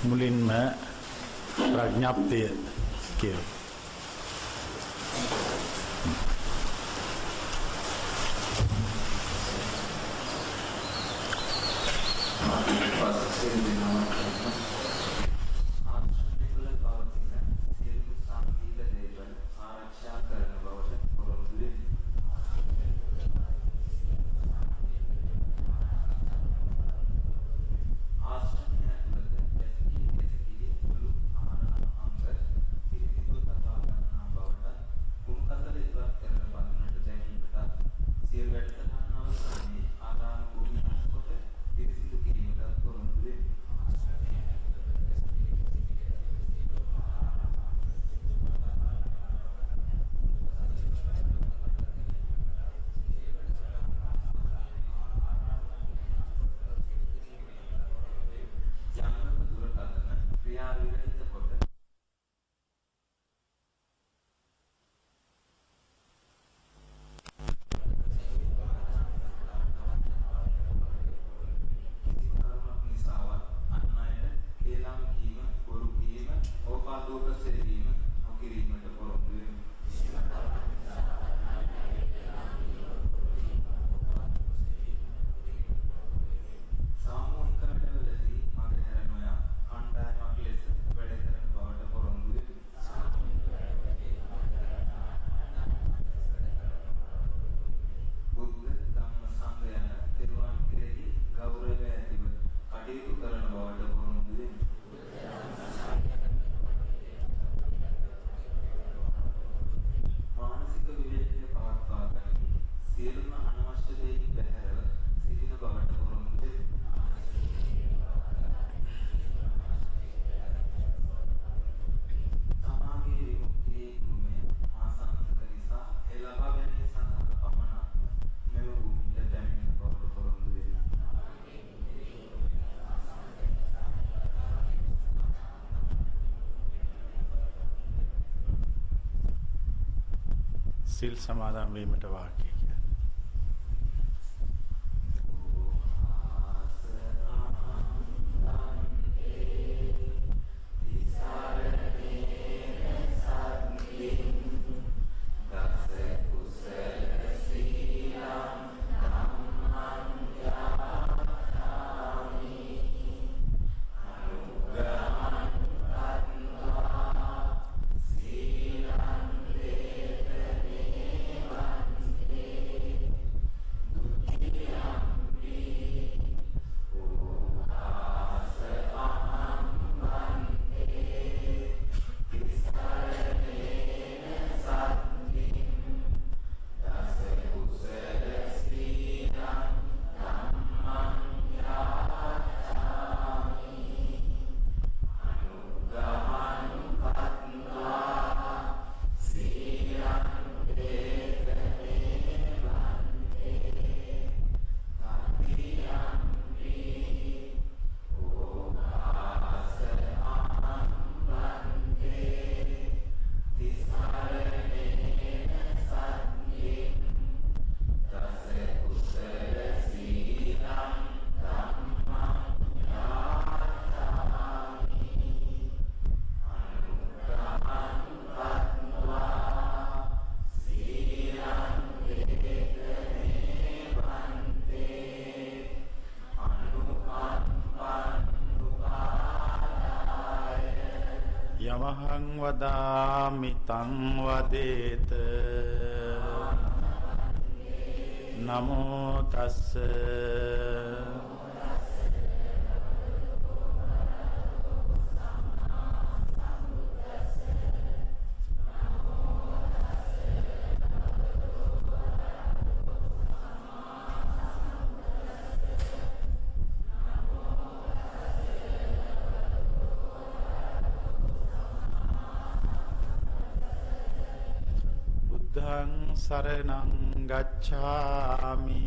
මුලින්ම ප්‍රඥප්තිය කියලා. සිල් සමාදන් වීමට වාක්‍ය කියන්නේ. යමහං වදාමි තං වදේත නමෝ තස්ස සරණං ගච්ඡාමි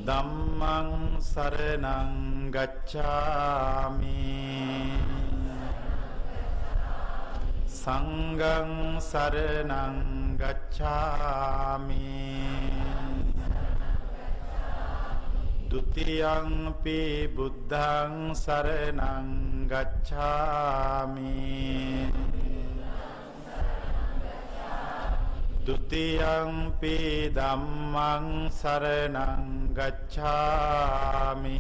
ධම්මං සරණං ගච්ඡාමි සංඝං සරණං ගච්ඡාමි ဒုတိယံ පි බුද්ධං සරණං ගච්ඡාමි Dutiyampi dhammang saranang gacchami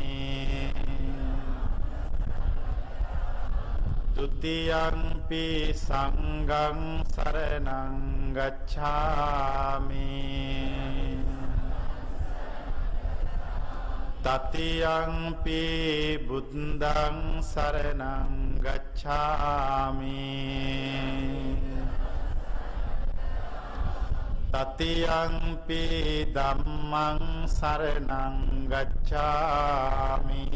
Dutiyampi sanghang saranang gacchami Tatiyampi buddhang saranang gacchami Tatiyampi dhammang saranang gacchami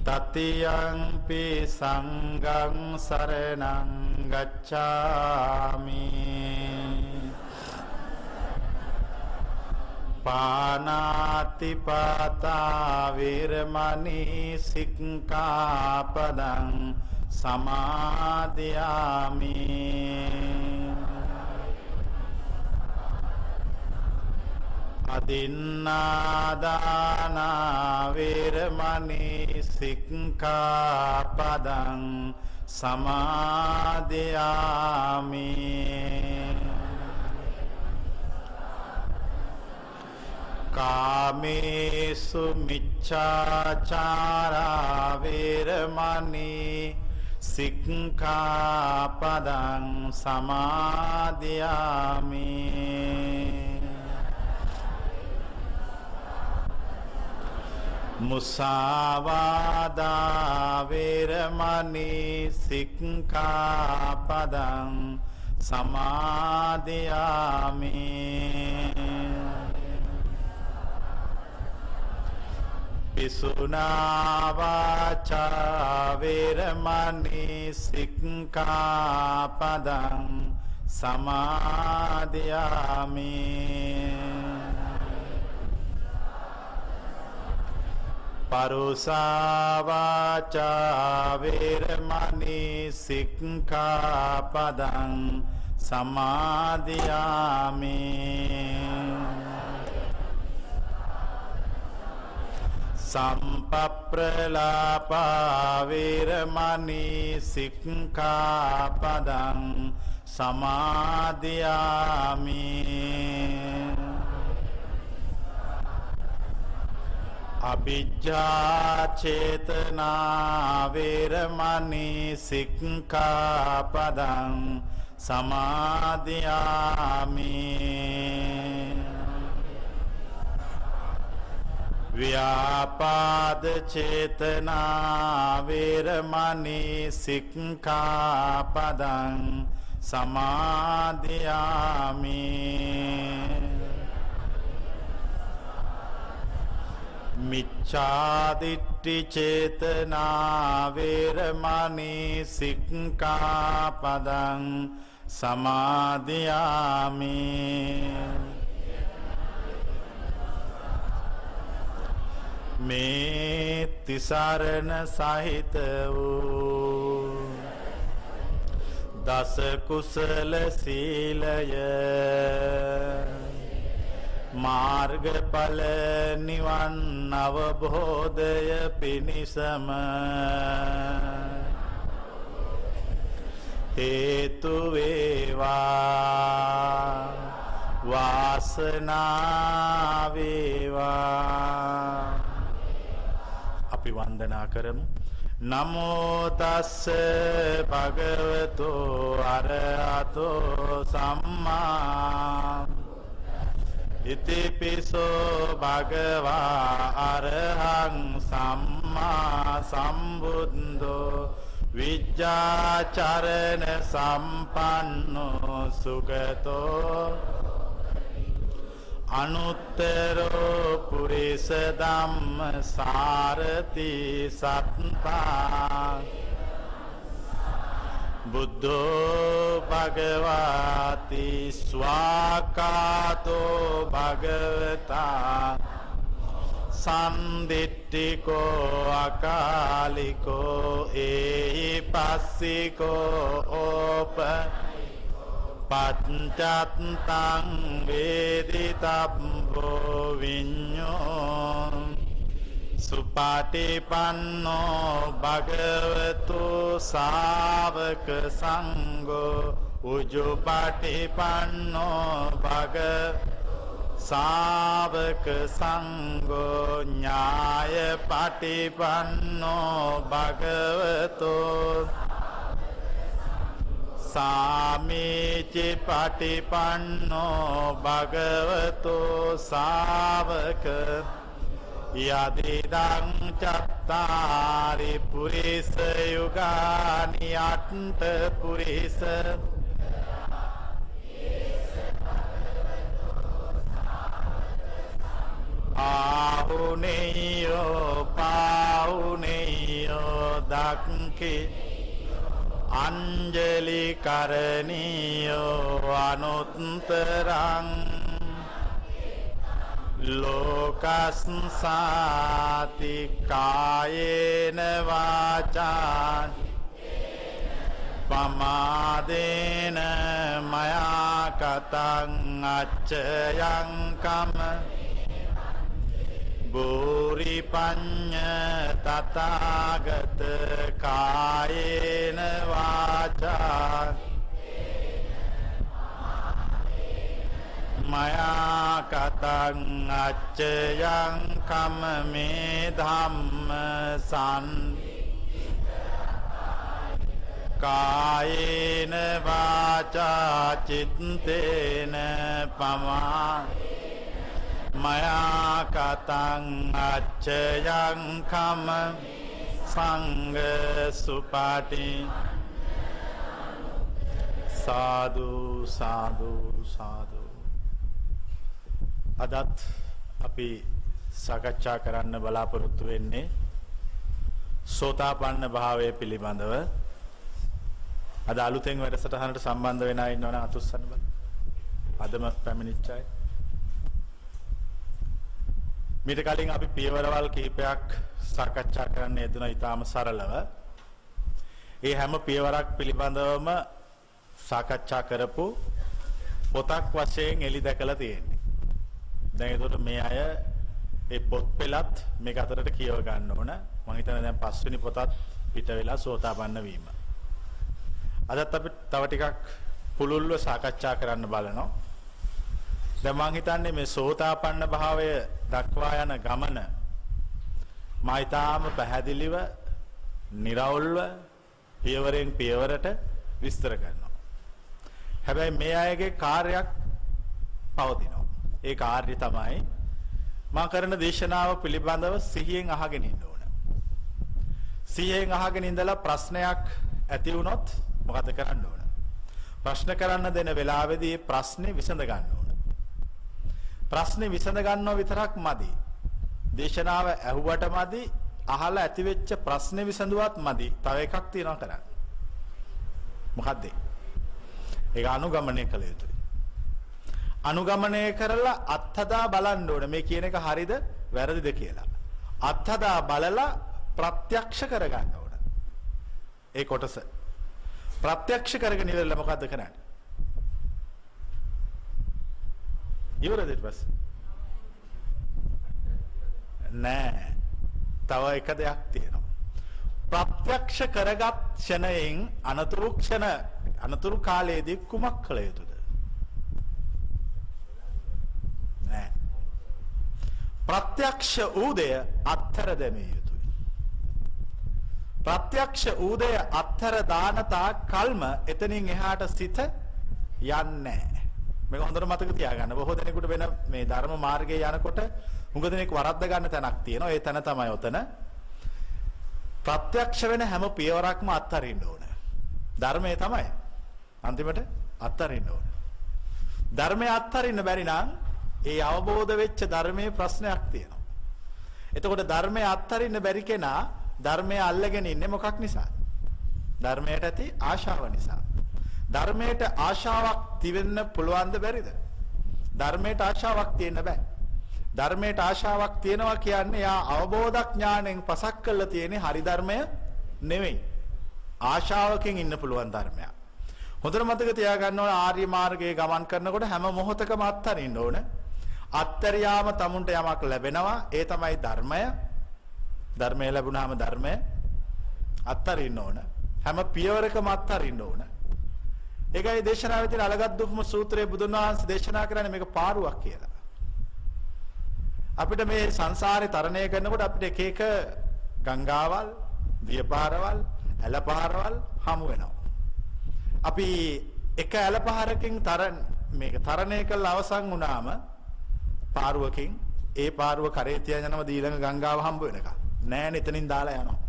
Tatiyampi sanghang saranang gacchami Panatipata viramani sikkhapadang samadhiyami Adinādāna viramani sikkhapadang samadhiyami Kāmesu miccācārā viramani sikkhapadang samadhiyami Musāvādā viramani sikkhapadang samadhiyami Pisunā vācā viramani sikkhapadang samadhiyami පරුසා වාචා වේරමණී සික්ඛාපදං සමාදියාමි. සම්පප්පලාපා වේරමණී සික්ඛාපදං සමාදියාමි. අභිජ්ජා චේතනා වේරමණී සික්ඛාපදං සමාදියාමි. ව්‍යාපාද චේතනා වේරමණී සික්ඛාපදං සමාදියාමි. මිච්ඡාදිට්ඨි චේතනා වේරමණී සික්ඛාපදං සමාදියාමි. මේ තිසරණ සහිත වූ දස කුසල සීලය මාර්ගඵල නිවන් අවබෝධය පිණිසම හේතු වේවා වාසනාව වේවා. අපි වන්දනා කරමු. නමෝ තස්ස භගවතෝ අරහතෝ සම්මා ඉතිපිසෝ භගවා අරහං සම්මා සම්බුද්ධෝ විජ්ජාචරණ සම්පන්නෝ සුගතෝ අනුත්තරෝ පුරිස ධම්ම සාරති සත්තා බුද්ධෝ භගවති ස්වාකාතෝ භගවතා සම්දිට්ඨිකෝ අකාලිකෝ ඒහි පස්සිකෝ ඕප පච්චත්තං වේදිතබ්බෝ විඤ්ඤෝ සුපටිපන්නෝ භගවතු ශාවක සංඝෝ උජුපටිපන්නෝ භග ශාවක සංඝෝ ඥාය පටිපන්නෝ භගවතු සාමීචි පටිපන්නෝ භගවතු ශාවක යදිදං චත්තාරි පුරිස යුගානි අට්ඨ පුරිස ආහුනේයෝ පාහුනේයෝ දක්ඛි අංජලි කරණීයෝ අනුත්තරං ලෝකස්සාති කායේන වාචා පමාදේන මයා කතං අච්චයං කම බෝරි පඤ්ඤ තථාගත කායේන වාචා මයා කතං අච්චයං කම මේ ධම්ම සන් කායේන වාචා චිත්තේන පමා මයා කතං අච්චයං කම සංඝ සුපාටි. සාදු සාදු සාදු. අදත් අපි සාකච්ඡා කරන්න බලාපොරොත්තු වෙන්නේ සෝතාපන්න භාවය පිළිබඳව. අද අලුතෙන් වැඩසටහනට සම්බන්ධ වෙන අය ඉන්නවනම් අත උස්සන්න බලන්න. අදම පැමිණිච්ච අය. මීට කලින් අපි පියවරවල් කිහිපයක් සාකච්ඡා කරන්න යෙදුණා ඊටාම සරලව. ඒ හැම පියවරක් පිළිබඳවම සාකච්ඡා කරපු පොතක් වශයෙන් එලි දැකලා තියෙන්නේ. දැන් ඒකට මේ අය ඒ පොත් පෙළත් මේක අතරට කියව ගන්න ඕන. මම හිතන්නේ දැන් පස්වෙනි පොතත් පිට වෙලා සෝතාපන්න වීම. අදත් අපි තව ටිකක් පුළුල්ව සාකච්ඡා කරන්න බලනවා. දැන් මම හිතන්නේ මේ සෝතාපන්න භාවය දක්වා යන ගමන මයිතාම පැහැදිලිව, निराවුල්ව පියවරෙන් පියවරට විස්තර කරනවා. හැබැයි මේ අයගේ කාර්යයක් පවතිනවා. ඒ කාර්යය තමයි මම කරන දේශනාව පිළිබඳව සිහියෙන් අහගෙන ඉන්න ඕන. සිහියෙන් අහගෙන ඉඳලා ප්‍රශ්නයක් ඇති වුණොත් මොකද කරන්න ඕන? ප්‍රශ්න කරන්න දෙන වෙලාවේදී ප්‍රශ්නේ විසඳ ගන්න ඕන. ප්‍රශ්නේ විසඳ ගන්නව විතරක් මදි. දේශනාව ඇහුවට මදි, අහලා ඇති වෙච්ච ප්‍රශ්නේ විසඳුවත් මදි. තව එකක් තියෙනවා කරන්න. මොකද්ද? ඒක අනුගමනය කළ යුතුයි. අනුගමනය කරලා අත්හදා බලන්න ඕනේ මේ කියන එක හරිද වැරදිද කියලා. අත්හදා බලලා ප්‍රත්‍යක්ෂ කරගන්න ඕනේ. ඒ කොටස ප්‍රත්‍යක්ෂ කරගෙන ඉවරලා මොකද්ද කරන්නේ? ඉවරද ඊට පස්සේ? නෑ. තව එක දෙයක් තියෙනවා. ප්‍රත්‍යක්ෂ කරගත් ක්ෂණයෙන් අනතුරු කාලයේදී කුමක් කළ යුතුද? නෑ. ප්‍රත්‍යක්ෂ ඌදය අත්තර දැමිය යුතුයි. ප්‍රත්‍යක්ෂ ඌදය අත්තර දාන තාක් කල්ම එතනින් එහාට සිත යන්නේ නැහැ. මේක හොඳට මතක තියාගන්න. බොහෝ දෙනෙකුට වෙන මේ ධර්ම මාර්ගයේ යනකොට හුඟ දෙනෙක් වරද්ද ගන්න තැනක් තියෙනවා. ඒ තැන තමයි ඔතන. ප්‍රත්‍යක්ෂ වෙන හැම පියවරක්ම අත්හරින්න ඕන. ධර්මයේ තමයි අන්තිමට අත්හරින්න ඕන. ධර්මයේ අත්හරින්න බැරි නම් ඒ අවබෝධ වෙච්ච ධර්මයේ ප්‍රශ්නයක් තියෙනවා. එතකොට ධර්මයේ අත්හරින්න බැරි කෙනා ධර්මයේ අල්ලගෙන ඉන්නේ මොකක් නිසාද? ධර්මයට ඇති ආශාව නිසා. ධර්මයට ආශාවක් තිබෙන්න පුළුවන්ද බැරිද? ධර්මයට ආශාවක් තියෙන්න බෑ. ධර්මයට ආශාවක් තියෙනවා කියන්නේ යා අවබෝධ ඥාණයෙන් පසක් කරලා තියෙන්නේ හරි ධර්මය නෙවෙයි. ආශාවකින් ඉන්න පුළුවන් ධර්මයක්. හොඳට මතක තියාගන්න ඕන ආර්ය මාර්ගයේ ගමන් කරනකොට හැම මොහොතකම අත්හරින්න ඕන. අත්තරියාම තමුන්ට යමක් ලැබෙනවා. ඒ තමයි ධර්මය. ධර්මය ලැබුණාම ධර්මය අත්හරින්න ඕන. හැම පියවරකම අත්හරින්න ඕන. ඒකයි දේශනාවේ තියෙන අලගත් දුක්ම සූත්‍රයේ බුදුන් වහන්සේ දේශනා කරන්නේ මේක පාරුවක් කියලා. අපිට මේ සංසාරේ තරණය කරනකොට අපිට එක එක ගංගාවල්, දියපාරවල්, ඇලපහරවල් හමු වෙනවා. අපි එක ඇලපහරකින් මේක තරණය කරලා අවසන් වුණාම පාරුවකින් ඒ පාරුව කරේ තියන යනම ඊළඟ ගංගාව හම්බ වෙනකම් නෑ නේ එතනින් දාලා යනවා.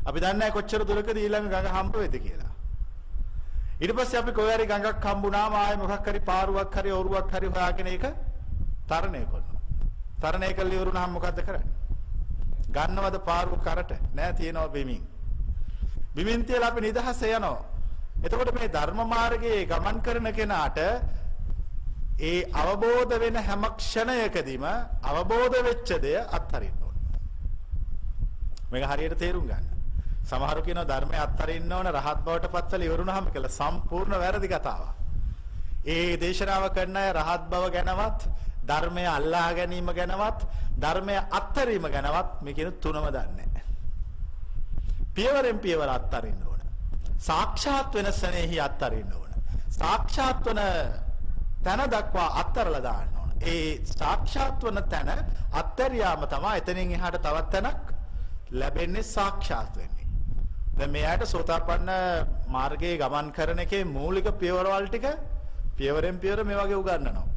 අපි දන්නේ නැහැ කොච්චර දුරකද ඊළඟ ගඟ හම්බ වෙයිද කියලා. ඊට පස්සේ අපි කොහේ හරි ගඟක් හම්බුනාම ආයේ මොකක් හරි පාරුවක් හරි ඔරුවක් හරි හොයාගෙන ඒක තරණය කරනවා. තරණය කළේ ඉවරුනහම මොකද්ද කරන්නේ? ගන්නවද පාරුව කරට? නෑ තියනවා බිමින්. බිමින් තියලා අපි නිදහස යනවා. එතකොට මේ ධර්ම මාර්ගයේ ගමන් කරන කෙනාට ඒ අවබෝධ වෙන හැම ක්ෂණයකදීම අවබෝධ වෙච්ච දේ අත්හරින්න ඕන. මේක හරියට තේරුම් ගන්න. සමහරු කියනවා ධර්මය අත්හරින්න ඕන රහත් බවට පත්වලා ඉවරුනහම කියලා සම්පූර්ණ වැරදි කතාවක්. ඒ දේශනාව කරන අය රහත් බව ගැනවත් ධර්මය අල්ලා ගැනීම ගැනවත් ධර්මය අත්හැරීම ගැනවත් මේ කියන තුනම දන්නේ නැහැ. පියවරෙන් පියවර අත්හරින්න ඕන. සාක්ෂාත් වෙන සෙනෙහි අත්හරින්න ඕන. සාක්ෂාත් වන තැන දක්වා අත්හැරලා දාන්න ඕන. ඒ සාක්ෂාත් වන තැන අත්හැරියාම තමයි එතනින් එහාට තවත් තැනක් ලැබෙන්නේ සාක්ෂාත් වෙන්නේ. දැන් මෙයාට සෝතාපන්න මාර්ගයේ ගමන් කරන එකේ මූලික පියවරවල් ටික පියවරෙන් පියවර මේ වගේ උගන්වනවා.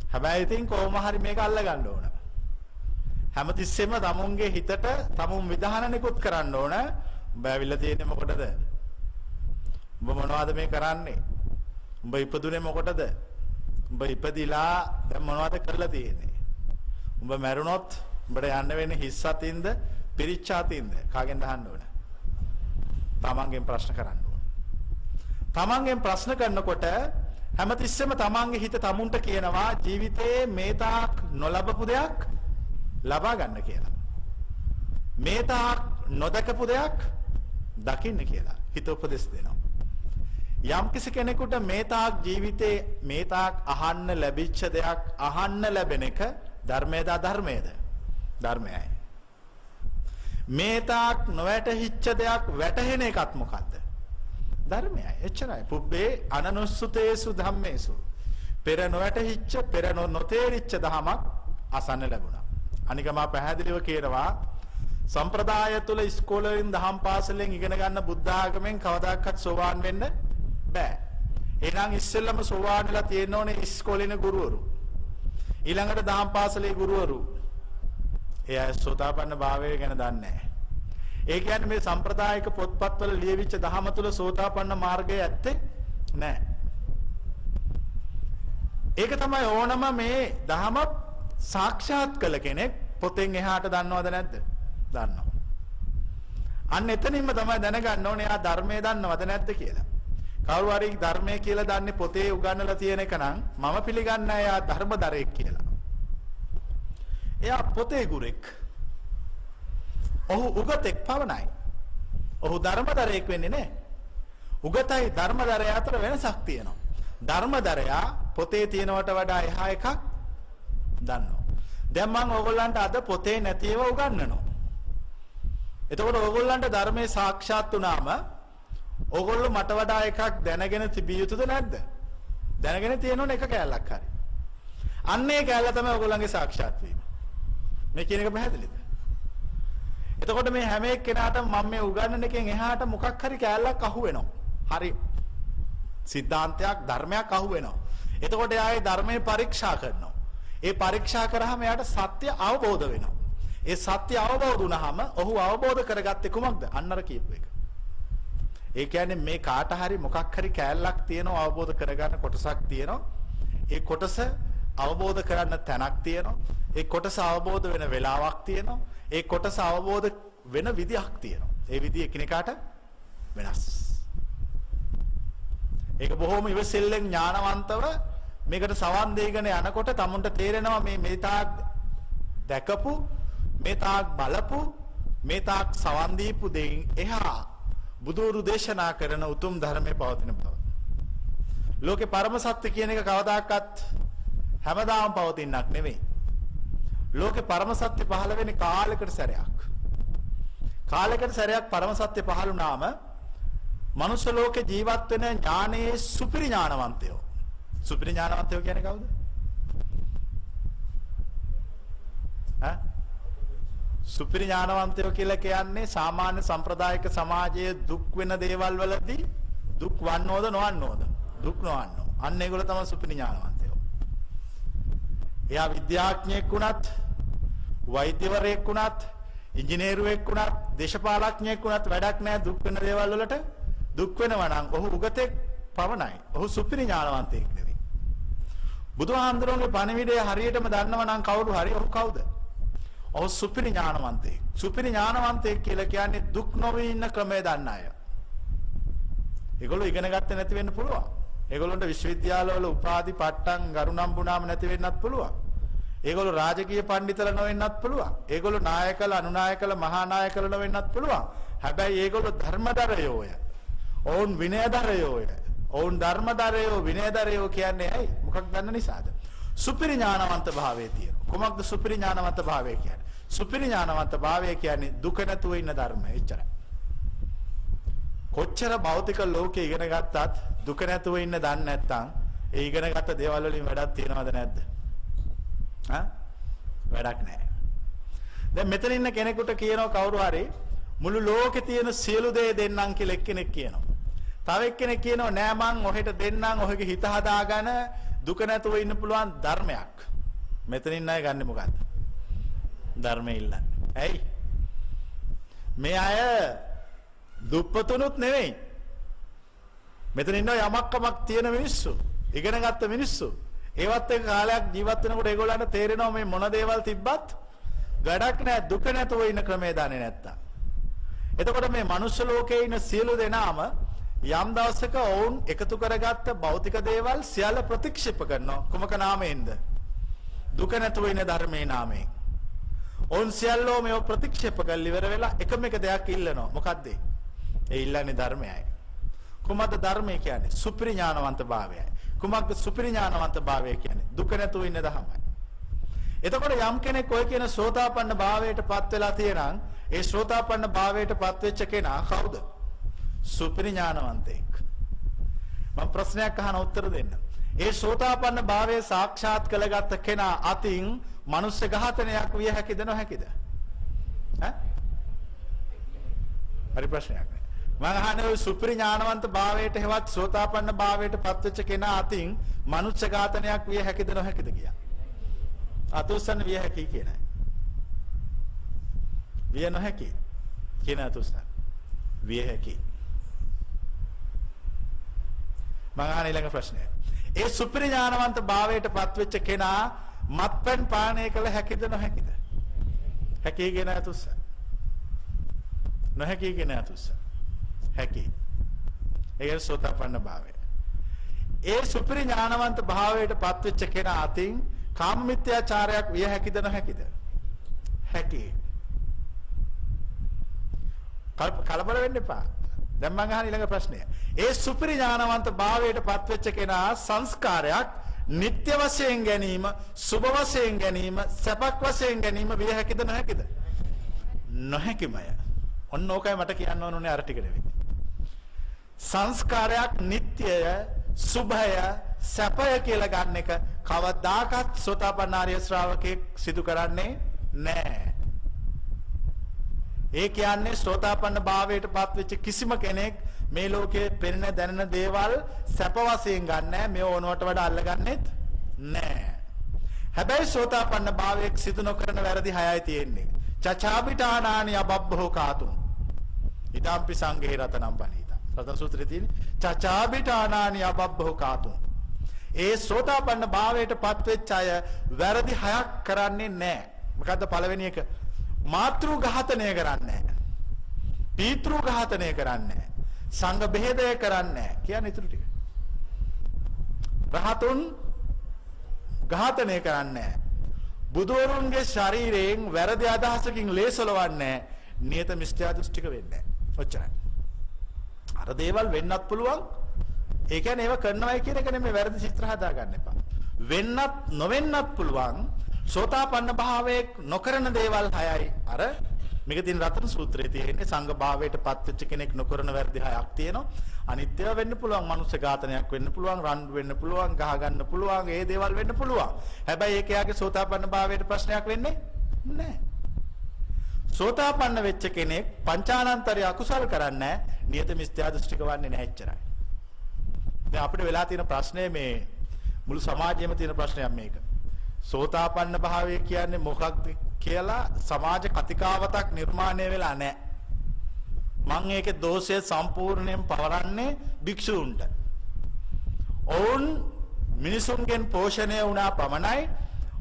හැබැයි ඉතින් කොහොම හරි මේක අල්ල ගන්න ඕන. හැමතිස්සෙම තමුන්ගේ හිතට තමුන් විධාන නිකුත් කරන්න ඕන. උඹ ඇවිල්ලා තියෙන්නේ මොකටද? උඹ මොනවද මේ කරන්නේ? උඹ ඉපදුනේ මොකටද? උඹ ඉපදිලා දැන් මොනවද කරලා තියෙන්නේ? උඹ මැරුණොත් උඹට යන්න වෙන්නේ හිස් අතින්ද පිරිච්ච අතින්ද? කාගෙන්ද අහන්න ඕන? තමන්ගෙන් ප්‍රශ්න කරන්න ඕන. තමන්ගෙන් ප්‍රශ්න කරනකොට හැමතිස්සෙම තමන්ගේ හිත තමුන්ට කියනවා ජීවිතේ මේ තාක් නොලබපු දෙයක් ලබා ගන්න කියලා. මේ තාක් නොදකපු දෙයක් දකින්න කියලා හිත උපදෙස් දෙනවා. යම් කිසි කෙනෙකුට මේ තාක් ජීවිතේ මේ තාක් අහන්න ලැබිච්ච දෙයක් අහන්න ලැබෙන එක ධර්මයේද අධර්මයේද? ධර්මයයි. මේ තාක් නොවැටහිච්ච දෙයක් වැටහෙන එකත් මොකද්ද? ධර්මයයි. එච්චරයි. පුබ්බේ අනනුස්සුතේසු ධම්මේසු. පෙර නොවැටහිච්ච පෙර නොතේරිච්ච දහමක් අසන්න ලැබුණා. අනික මා පැහැදිලිව කියනවා සම්ප්‍රදාය තුල ඉස්කෝලෙන් දහම් පාසලෙන් ඉගෙන ගන්න බුද්ධ ආගමෙන් කවදාකවත් සෝවාන් වෙන්න බෑ. එහෙනම් ඉස්සෙල්ලම සෝවාන් වෙලා තියෙන්න ඕනේ ඉස්කෝලේන ගුරුවරු. ඊළඟට දහම් පාසලේ ගුරුවරු. එයා සෝතාපන්න භාවය ගැන දන්නේ නැහැ. ඒ කියන්නේ මේ සම්ප්‍රදායික පොත්පත්වල ලියවිච්ච දහම තුල සෝතාපන්න මාර්ගය ඇත්තේ නැහැ. ඒක තමයි ඕනම මේ දහම සාක්ෂාත් කළ කෙනෙක් පොතෙන් එහාට දන්නවද නැද්ද? දන්නවා. අන්න එතනින්ම තමයි දැනගන්න ඕනේ එයා ධර්මයේ දන්නවද නැද්ද කියලා. කවුරු හරි ධර්මයේ කියලා දන්නේ පොතේ උගන්වලා තියෙන එක නම් මම පිළිගන්නේ එයා ධර්මදරෙක් කියලා. එයා පොතේ ගුරෙක්. ඔහු උගතෙක් පවණයි. ඔහු ධර්මදරයෙක් වෙන්නේ නැහැ. උගතයි ධර්මදරය අතර වෙනසක් තියෙනවා. ධර්මදරයා පොතේ තියෙනවට වඩා එහා එකක් දන්නවා. දැන් මම ඕගොල්ලන්ට අද පොතේ නැති ඒවා උගන්වනවා. එතකොට ඕගොල්ලන්ට ධර්මයේ සාක්ෂාත් වුණාම ඕගොල්ලෝ මට වඩා එකක් දැනගෙන තිබිය යුතුද නැද්ද? දැනගෙන තියෙනවනේ එක කැලලක් හරි. අන්න ඒ කැලල තමයි ඕගොල්ලන්ගේ සාක්ෂාත් වීම. මේ කියන එක පැහැදිලිද? එතකොට මේ හැම එක්කෙනාටම මම මේ උගන්වන එකෙන් එහාට මොකක් හරි කැලලක් අහු වෙනවා. හරි. සිද්ධාන්තයක් ධර්මයක් අහු වෙනවා. එතකොට එයාගේ ධර්මයේ පරීක්ෂා කරනවා. ඒ පරීක්ෂා කරාම එයාට සත්‍ය අවබෝධ වෙනවා. ඒ සත්‍ය අවබෝධ වුණාම ඔහු අවබෝධ කරගත්තේ කුමක්ද? අන්නර කියපු එක. ඒ කියන්නේ මේ කාට හරි මොකක් හරි කැලලක් තියෙනවා අවබෝධ කරගන්න කොටසක් තියෙනවා. ඒ කොටස අවබෝධ කරන්න තැනක් තියෙනවා. ඒ කොටස අවබෝධ වෙන වෙලාවක් තියෙනවා. ඒ කොටස අවබෝධ වෙන විදියක් තියෙනවා. ඒ විදිය එකිනෙකාට වෙනස්. ඒක බොහොම ඉවසිල්ලෙන් ඥානවන්තව මේකට සවන් දෙගෙන යනකොට තමුන්ට තේරෙනවා මේ තාක් දැකපු මේ තාක් බලපු මේ තාක් සවන් දීපු දෙයින් එහා බුදුරු දේශනා කරන උතුම් ධර්මයේ පවතින බව. ලෝකේ පරම සත්‍ය කියන එක කවදාකවත් හැමදාම පවතිනක් නෙවෙයි. ලෝකේ පරම සත්‍ය පහළ වෙන්නේ කාලයකට සැරයක්. කාලයකට සැරයක් පරම සත්‍ය පහළ වුණාම මනුෂ්‍ය ලෝකේ ජීවත් වෙන ඥානයේ සුපිරි ඥානවන්තයෝ. සුපිරි ඥානවන්තයෝ කියන්නේ කවුද? ඈ? සුපිරි ඥානවන්තයෝ කියලා කියන්නේ සාමාන්‍ය සම්ප්‍රදායික සමාජයේ දුක් වෙන දේවල් වලදී දුක් වන්නෝද නොවන්නෝද? දුක් නොවන්නෝ. අන්න ඒගොල්ලෝ තමයි සුපිරි ඥානවන්තයෝ. එයා විද්‍යාඥයෙක් වුණත්, වෛද්‍යවරයෙක් වුණත්, ඉංජිනේරුවෙක් වුණත්, දේශපාලඥයෙක් වුණත් වැඩක් නැහැ දුක් වෙන දේවල් වලට. දුක් වෙනවා නම් ඔහු උගතෙක් පවණයි. ඔහු සුපිරි ඥානවන්තයෙක් නෙවෙයි. බුදුහාමුදුරන්ගේ පණිවිඩය හරියටම දන්නව නම් කවුරු හරි ඔහු කවුද? ඔහු සුපිරි ඥානවන්තයෙක්. සුපිරි ඥානවන්තයෙක් කියලා කියන්නේ දුක් නොවී ඉන්න ක්‍රමය දන්න අය. ඒගොල්ලෝ ඉගෙන ගත්තේ නැති වෙන්න පුළුවන්. ඒගොල්ලන්ට විශ්වවිද්‍යාලවල උපාධි පට්ටම් ගරුණම්බුනාම නැති වෙන්නත් පුළුවන්. ඒගොල්ලෝ රාජකීය පඬිතල නොවෙන්නත් පුළුවන්. ඒගොල්ලෝ නායකල අනුනායකල මහා නායකල නොවෙන්නත් පුළුවන්. හැබැයි ඒගොල්ලෝ ධර්මදරයෝය. ඔවුන් විනයදරයෝය. ඔවුන් ධර්මදරයෝ විනයදරයෝ කියන්නේ ඇයි? මොකක් දන්න නිසාද? සුපිරි ඥානවන්ත භාවයේ තියෙන. කොමක්ද සුපිරි ඥානවන්ත භාවය කියන්නේ? සුපිරි ඥානවන්ත භාවය කියන්නේ දුක නැතුව ඉන්න ධර්මය. එච්චරයි. කොච්චර භෞතික ලෝකේ ඉගෙන ගත්තත් දුක නැතුව ඉන්න දන්නේ නැත්නම් ඒ ඉගෙන ගත්ත දේවල් වලින් වැඩක් තියනවද නැද්ද? වැඩක් නැහැ. දැන් මෙතන ඉන්න කෙනෙකුට කියනවා කවුරු හරි මුළු ලෝකේ තියෙන සියලු දේ දෙන්නම් කියලා එක්කෙනෙක් කියනවා. තව එක්කෙනෙක් කියනවා නෑ මං ඔහෙට දෙන්නම් ඔහෙගේ හිත හදාගෙන දුක නැතුව ඉන්න පුළුවන් ධර්මයක්. මෙතන ඉන්න අය ගන්නෙ මොකද්ද? ධර්මය ඉල්ලන්නේ. ඇයි? මේ අය දුප්පතුනුත් නෙවෙයි. මෙතන ඉන්න යමක්කමක් තියෙන මිනිස්සු, ඉගෙන ගත්ත මිනිස්සු. ඒවත් එක්ක කාලයක් ජීවත් වෙනකොට ඒගොල්ලන්ට තේරෙනවා මේ මොන දේවල් තිබ්බත් වැඩක් නැහැ දුක නැතුව ඉන්න ක්‍රමය දන්නේ නැත්තම්. එතකොට මේ මනුෂ්‍ය ලෝකයේ ඉන්න සියලු දෙනාම යම් දවසක ඔවුන් එකතු කරගත්ත භෞතික දේවල් සියල්ල ප්‍රතික්ෂේප කරනවා. කුමක නාමයෙන්ද? දුක නැතුව ඉන ධර්මයේ නාමයෙන්. ඔවුන් සියල්ලෝ මේව ප්‍රතික්ෂේප කරලා ඉවර වෙලා එකම එක දෙයක් ඉල්ලනවා. මොකද්ද? ඒ ඉල්ලන්නේ ධර්මයයි. කුමක්ද ධර්මය කියන්නේ? සුපිරි ඥානවන්ත භාවයයි. කුමක්ද සුපිරි ඥානවන්ත භාවය කියන්නේ? දුක නැතුව ඉන්න ධර්මයි. එතකොට යම් කෙනෙක් ඔය කියන සෝතාපන්න භාවයටපත් වෙලා තියෙනම් ඒ සෝතාපන්න භාවයටපත් වෙච්ච කෙනා කවුද? සුපිරි ඥානවන්තයෙක්. මම ප්‍රශ්නයක් අහන උත්තර දෙන්න. ඒ සෝතාපන්න භාවය සාක්ෂාත් කළගත් කෙනා අතින් මනුෂ්‍ය ඝාතනයක් විය හැකිද නොහැකිද? ඈ? හරි ප්‍රශ්නයක් නේ. මම අහන්නේ සුපිරි ඥානවන්ත භාවයට හෙවත් සෝතාපන්න භාවයටපත් වෙච්ච කෙනා අතින් මනුෂ්‍ය ඝාතනයක් විය හැකිද නොහැකිද කියලා. අතුස්සන් විය හැකි කියනයි. විය නොහැකි කියන අතුස්සන් විය හැකි. මම අහන ඊළඟ ප්‍රශ්නය. ඒ සුපිරි ඥානවන්ත භාවයටපත් වෙච්ච කෙනා මත්පැන් පානය කළ හැකිද නොහැකිද? හැකි කියන අතුස්සන්. නොහැකි කියන අතුස්සන්. හැකි. ඒක සෝතාපන්න භාවය. ඒ සුපිරි ඥානවන්ත භාවයටපත් වෙච්ච කෙනා අතින් කාම මිත්‍යාචාරයක් විය හැකිද නොහැකිද? හැකි. කලබල වෙන්න එපා. දැන් මම අහන ඊළඟ ප්‍රශ්නය. ඒ සුපිරි ඥානවන්ත භාවයටපත් වෙච්ච කෙනා සංස්කාරයක් නිත්‍ය වශයෙන් ගැනීම, සුභ වශයෙන් ගැනීම, සැපක් වශයෙන් ගැනීම විය හැකිද නොහැකිද? නොහැකිමය. ඔන්න ඕකයි මට කියන්න ඕනේ අර ටික නෙවෙයි. සංස්කාරයක් නිට්ටයය, සුභය, සැපය කියලා ගන්න එක කවදාකවත් සෝතාපන්න ආර්ය ශ්‍රාවකෙක් සිදු කරන්නේ නැහැ. ඒ කියන්නේ සෝතාපන්න භාවයටපත් වෙච්ච කිසිම කෙනෙක් මේ ලෝකයේ පෙනෙන දැනෙන දේවල් සැප වශයෙන් ගන්නෑ. මේ ඕනවට වඩා අල්ලගන්නෙත් නැහැ. හැබැයි සෝතාපන්න භාවයක් සිදු නොකරන වැරදි 6යි තියෙන්නේ. චචාබිටානානි අබබ්බෝ කාතුම්. ඊටම්පි සංඝේ රතනම් පණීතා. රතන සූත්‍රයේ තියෙන චචාබිටානානි අබබ්බෝ කාතුම්. ඒ සෝතාපන්න භාවයටපත් වෙච්ච අය වැරදි 6ක් කරන්නේ නැහැ. මොකද්ද පළවෙනි එක? මාතෘ ඝාතනය කරන්නේ නැහැ. පීතෘ ඝාතනය කරන්නේ නැහැ. සංඝ බෙහෙදය කරන්නේ නැහැ. කියන්නේ ඊටු ටික. රහතුන් ඝාතනය කරන්නේ නැහැ. බුදුවරුන්ගේ ශරීරයෙන් වැරදි අදහසකින් ලේසලවන්නේ නියත මිත්‍යා දෘෂ්ටික වෙන්නේ නැහැ. ඔච්චරයි. අර දේවල් වෙන්නත් පුළුවන්. ඒ කියන්නේ ඒව කරනවයි කියන එක නෙමෙයි වැරදි චිත්‍ර හදා ගන්න එපා. වෙන්නත් නොවෙන්නත් පුළුවන්. සෝතාපන්න භාවයේ නොකරන දේවල් 6යි. අර මේක තියෙන රතන සූත්‍රයේ තියෙන්නේ සංඝ භාවයටපත් වෙච්ච කෙනෙක් නොකරන වැරදි 6ක් තියෙනවා. අනිත්‍ය වෙන්න පුළුවන්, මනුෂ්‍ය ඝාතනයක් වෙන්න පුළුවන්, රණ්ඩු වෙන්න පුළුවන්, ගහ ගන්න පුළුවන්, ඒ දේවල් වෙන්න පුළුවන්. හැබැයි ඒක යාගේ සෝතාපන්න භාවයට ප්‍රශ්නයක් වෙන්නේ නැහැ. සෝතාපන්න වෙච්ච කෙනෙක් පංචානන්තරය අකුසල් කරන්නේ නැහැ, නියත මිත්‍යා දෘෂ්ටික වන්නේ නැහැ එච්චරයි. දැන් අපිට වෙලා තියෙන ප්‍රශ්නේ මේ මුළු සමාජයේම තියෙන ප්‍රශ්නයක් මේක. සෝතාපන්න භාවය කියන්නේ මොකක්ද කියලා සමාජ කතිකාවතක් නිර්මාණය වෙලා නැහැ. මම ඒකේ දෝෂය සම්පූර්ණයෙන් පවරන්නේ භික්ෂූන්ට. ඔවුන් මිනිසුන්ගෙන් පෝෂණය වුණා පමණයි.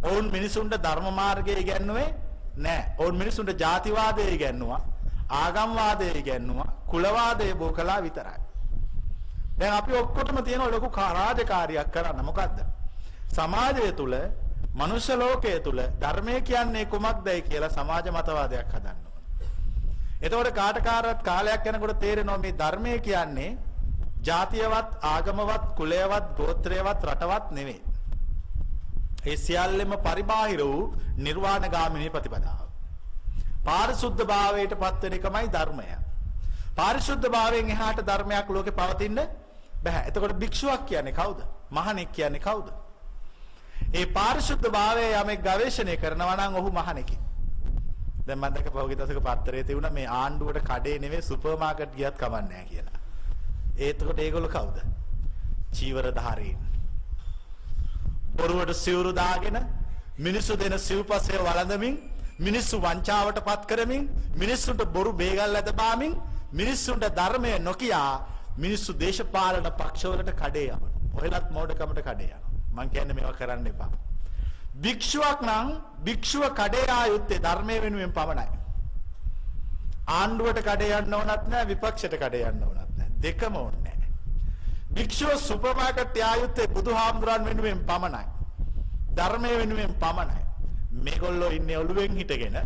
ඔවුන් මිනිසුන්ට ධර්ම මාර්ගය ඉගැන්නුවේ නැහැ. ඔවුන් මිනිසුන්ට ජාතිවාදය ඉගැන්නුවා, ආගම්වාදය ඉගැන්නුවා, කුලවාදය බෝ කළා විතරයි. දැන් අපි ඔක්කොටම තියෙන ලොකු රාජකාරියක් කරන්න. මොකද්ද? සමාජය තුල, මනුෂ්‍ය ලෝකයේ තුල ධර්මය කියන්නේ කුමක්දයි කියලා සමාජ මතවාදයක් හදන්න ඕන. එතකොට කාටකාරවත් කාලයක් යනකොට තේරෙනවා මේ ධර්මය කියන්නේ ජාතියවත්, ආගමවත්, කුලයවත්, ගෝත්‍රයවත්, රටවත් නෙවෙයි. ඒ සියල්ලම පරිබාහිර වූ නිර්වාණගාමිනී ප්‍රතිපදාව. පාරිශුද්ධ භාවයට පත් වෙන එකමයි ධර්මය. පාරිශුද්ධ භාවයෙන් එහාට ධර්මයක් ලෝකේ පවතින්න බෑ. එතකොට භික්ෂුවක් කියන්නේ කවුද? මහණෙක් කියන්නේ කවුද? ඒ පාරිශුද්ධ භාවය යමෙක් ගවේෂණය කරනවා නම් ඔහු මහණෙකි. දැන් මම දැක්ක පහුගිය දවසක පත්තරේ තියුණා මේ ආණ්ඩුවට කඩේ නෙවෙයි සුපර් මාකට් ගියත් කමක් නැහැ කියලා. එතකොට ඒගොල්ලෝ කවුද? චීවරධාරීන්. බොරුවට සිවුරු දාගෙන මිනිස්සු දෙන සිව්පස්සේ වළඳමින්, මිනිස්සු වංචාවටපත් කරමින්, මිනිස්සුන්ට බොරු බේගල් ඇද බාමින්, මිනිස්සුන්ට ධර්මය නොකියා මිනිස්සු දේශපාලන පක්ෂවලට කඩේ යවනවා. ඔහෙලත් මෝඩකමට කඩේ යනවා. මං කියන්නේ මේවා කරන්න එපා. භික්ෂුවක් නම් භික්ෂුව කඩේ ආයුත්තේ ධර්මයේ වෙනුවෙන් පමණයි. ආණ්ඩුවට කඩේ යන්න ඕනත් නැහැ, විපක්ෂයට කඩේ යන්න ඕනත් නැහැ. දෙකම ඕනේ නැහැ. භික්ෂුව සුපර් මාකට් යායුත්තේ බුදුහාමුදුරන් වෙනුවෙන් පමණයි. ධර්මයේ වෙනුවෙන් පමණයි. මේගොල්ලෝ ඉන්නේ ඔළුවෙන් හිටගෙන.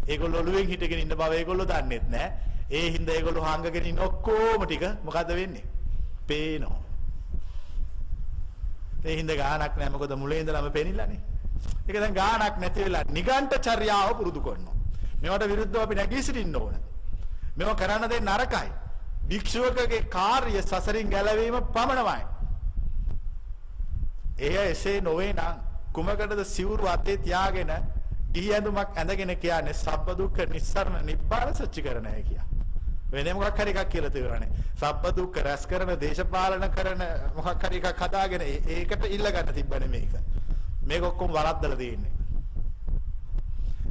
ඒගොල්ලෝ ඔළුවෙන් හිටගෙන ඉන්න බව ඒගොල්ලෝ දන්නෙත් නැහැ. ඒ හින්දා ඒගොල්ලෝ හංගගෙන ඉන්න ඔක්කොම ටික මොකද වෙන්නේ? පේනවා. ඒ හින්දා ගානක් නැහැ. මොකද මුලින් ඉඳලාම පේනිලානේ. ඒක දැන් ගානක් නැති වෙලා නිගණ්ඨ චර්යාව පුරුදු කරනවා. මේවට විරුද්ධව අපි නැගී සිටින්න ඕන. මේව කරන්න දෙන්න නරකයි. භික්ෂුවකගේ කාර්ය සසරින් ගැලවීම පමණමයි. එය එසේ නොවේ නම් කුමකටද සිවුරු අතේ තියාගෙන ගිහි ඇඳුමක් ඇඳගෙන කියන්නේ සබ්බ දුක්ඛ නිස්සරණ නිබ්බාන සච්චිකරණය කියා. වෙන මොකක් හරි එකක් කියලා තේරෙන්නේ. සබ්බ දුක්ඛ රැස් කරන දේශපාලන කරන මොකක් හරි එකක් හදාගෙන ඒකට ඉල්ල ගන්න තිබ්බනේ මේක. මේක ඔක්කොම වරද්දලා තියෙන්නේ.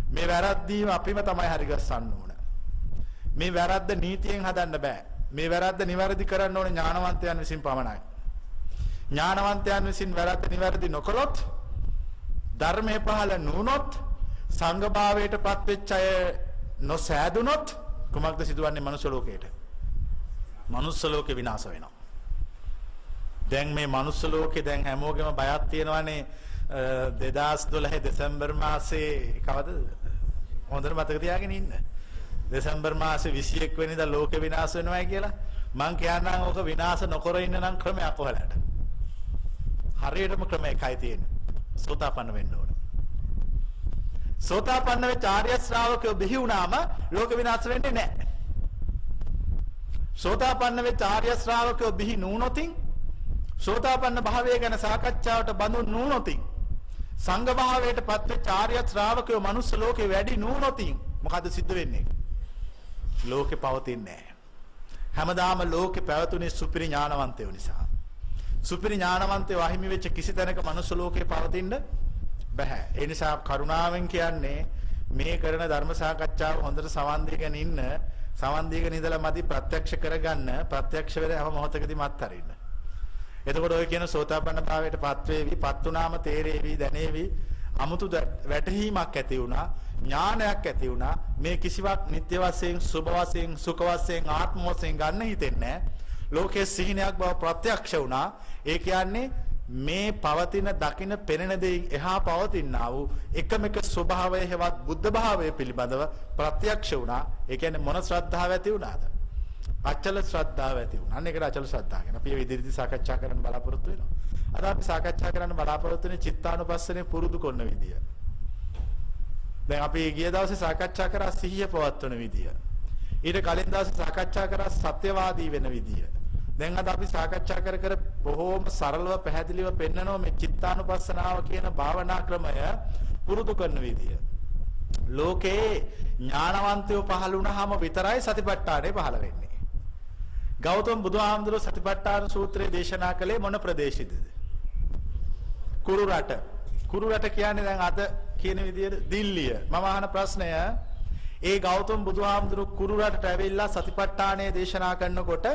මේ වැරද්දීම අපිම තමයි හරි ගස්සන්න ඕන. මේ වැරද්ද නීතියෙන් හදන්න බෑ. මේ වැරද්ද නිවැරදි කරන්න ඕනේ ඥානවන්තයන් විසින් පමණයි. ඥානවන්තයන් විසින් වැරද්ද නිවැරදි නොකළොත් ධර්මයේ පහළ නුනොත් සංඝ භාවයටපත් වෙච්ච අය නොසෑදුනොත් කුමක්ද සිදුවන්නේ මනුෂ්‍ය ලෝකයට? මනුෂ්‍ය ලෝකේ විනාශ වෙනවා. දැන් මේ මනුෂ්‍ය ලෝකේ දැන් හැමෝගෙම බයක් තියෙනවානේ 2012 දෙසැම්බර් මාසේ කවද? හොඳට මතක තියාගෙන ඉන්න. දෙසැම්බර් මාසේ 21 වෙනිදා ලෝකෙ විනාශ වෙනවායි කියලා මං කියන්නම් ඕක විනාශ නොකර ඉන්න නම් ක්‍රමයක් ඔයාලට. හරියටම ක්‍රම එකයි තියෙන්නේ. සෝතාපන්න වෙන්න ඕන. සෝතාපන්න වෙච්ච ආර්ය ශ්‍රාවකයෝ බිහි වුණාම ලෝක විනාශ වෙන්නේ නැහැ. සෝතාපන්න වෙච්ච ආර්ය ශ්‍රාවකයෝ බිහි නුනොතින් සෝතාපන්න භාවය ගැන සාකච්ඡාවට බඳුන් නුනොතින් සංඝ භාවයට පත් වෙච්ච ආර්ය ශ්‍රාවකයෝ මනුස්ස ලෝකේ වැඩි නුනොතින් මොකද සිද්ධ වෙන්නේ? ලෝකේ පවතින්නේ නැහැ. හැමදාම ලෝකේ පැවතුනේ සුපිරි ඥානවන්තයෝ නිසා. සුපිරි ඥානවන්තයෝ අහිමි වෙච්ච කිසි තැනක මනුස්ස ලෝකේ පවතින්න බෑ. ඒ නිසා කරුණාවෙන් කියන්නේ මේ කරන ධර්ම සාකච්ඡාව හොඳට සවන් දීගෙන ඉන්න. සවන් දීගෙන ඉඳලා මදි ප්‍රත්‍යක්ෂ කරගන්න. ප්‍රත්‍යක්ෂ වෙලා හැම මොහොතකදී මත් හරින්න. එතකොට ඔය කියන සෝතාපන්න භාවයට පත් වේවි, පත් වුණාම තේරේවි, දැනේවි. 아무තු වැටහීමක් ඇති වුණා, ඥානයක් ඇති වුණා. මේ කිසිවක් නිත්‍ය වශයෙන්, සුභ වශයෙන්, සුඛ වශයෙන්, ආත්ම වශයෙන් ගන්න හිතෙන්නේ නැහැ. ලෝකයේ සිහිනයක් බව ප්‍රත්‍යක්ෂ වුණා. ඒ කියන්නේ මේ පවතින දකින පෙනෙන දේ එහා පවතිනා වූ එකමක ස්වභාවය හෙවත් බුද්ධ භාවය පිළිබඳව ප්‍රත්‍යක්ෂ වුණා. ඒ කියන්නේ මොන ශ්‍රද්ධාව ඇති වුණාද? අචල ශ්‍රද්ධාව ඇති වුණා. අන්න ඒකට අචල ශ්‍රද්ධාව කියන. අපි ඉදිරියේදී සාකච්ඡා කරන්න බලාපොරොත්තු වෙනවා. අද අපි සාකච්ඡා කරන්න බලාපොරොත්තු වෙන්නේ චිත්තානුපස්සනේ පුරුදු කරන විදිය. දැන් අපි ගිය දවසේ සාකච්ඡා කරා සිහිය පවත්වන විදිය. ඊට කලින් දවසේ සාකච්ඡා කරා සත්‍යවාදී වෙන විදිය. දැන් අද අපි සාකච්ඡා කර බොහෝම සරලව පැහැදිලිව පෙන්නනවා මේ චිත්තානුපස්සනාව කියන භාවනා ක්‍රමය පුරුදු කරන විදිය. ලෝකේ ඥානවන්තයෝ පහළ වුණාම විතරයි සතිපට්ඨානෙ පහළ වෙන්නේ. ගෞතම බුදුහාමුදුරුවෝ සතිපට්ඨාන සූත්‍රයේ දේශනා කළේ මොන ප්‍රදේශෙදද? කුරු රට. කුරු රට කියන්නේ දැන් අද කියන විදියට දිල්ලිය. මම අහන ප්‍රශ්නය ඒ ගෞතම බුදුහාමුදුරුවෝ කුරු රටට ඇවිල්ලා සතිපට්ඨානය දේශනා කරනකොට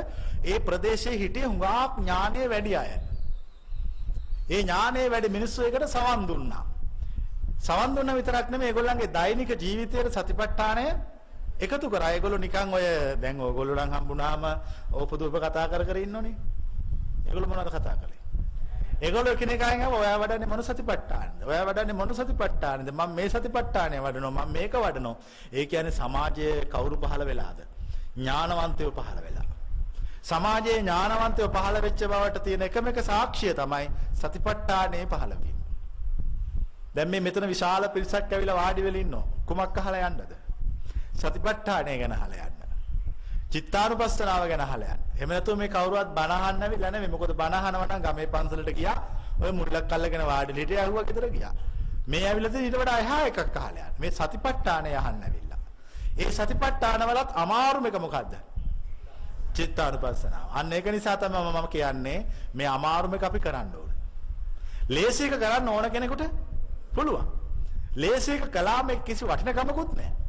ඒ ප්‍රදේශයේ හිටිය හුඟක් ඥානෙ වැඩි අය. ඒ ඥානෙ වැඩි මිනිස්සු එකට සවන් දුන්නා. සවන් දුන්න විතරක් නෙමෙයි ඒගොල්ලන්ගේ දෛනික ජීවිතයේ සතිපට්ඨානය එකතු කරා. ඒගොල්ලෝ නිකන් ඔය දැන් ඕගොල්ලෝ නම් හම්බුනාම ඕපදූප කතා කර ඉන්නෝනේ. ඒගොල්ලෝ මොනවද කතා කරන්නේ? ඒගොල්ලෝ කෙනෙක්ගෙන් අහුවා ඔයා වඩන්නේ මොන සතිපට්ඨානද? ඔයා වඩන්නේ මොන සතිපට්ඨානද? මම මේ සතිපට්ඨානය වඩනවා. මම මේක වඩනවා. ඒ කියන්නේ සමාජයේ කවුරු පහළ වෙලාද? ඥානවන්තයෝ පහළ වෙලා. සමාජයේ ඥානවන්තයෝ පහළ වෙච්ච බවට තියෙන එකම එක සාක්ෂිය තමයි සතිපට්ඨානේ පහළ වීම. දැන් මේ මෙතන විශාල පිරිසක් ඇවිල්ලා වාඩි වෙලා ඉන්නවා. කුමක් අහලා යන්නද? සතිපට්ඨානය ගැන අහලා යන්න. චිත්තානුපස්සනාව ගැන අහලා යන්න. එහෙම නැතුව මේ කවුරුවත් බණ අහන්න ඇවිල්ලා නෙමෙයි. මොකද බණ අහනවා නම් ගමේ පන්සලට ගියා. ඔය මුල්ලක් අල්ලගෙන වාඩිලා හිටියා අහුවා ගෙදර ගියා. මේ ඇවිල්ලා ඊට වඩා එහා එකක් අහලා යන්න. මේ සතිපට්ඨානය අහන්න ඇවිල්ලා. ඒ සතිපට්ඨාන වලත් අමාරුම එක මොකද්ද? චිත්තානුපස්සනාව. අන්න ඒක නිසා තමයි මම කියන්නේ මේ අමාරුම එක අපි කරන්න ඕනේ. ලේසි එක කරන්න ඕන කෙනෙකුට පුළුවන්. ලේසි එක කළාම කිසි වටිනකමකුත් නැහැ.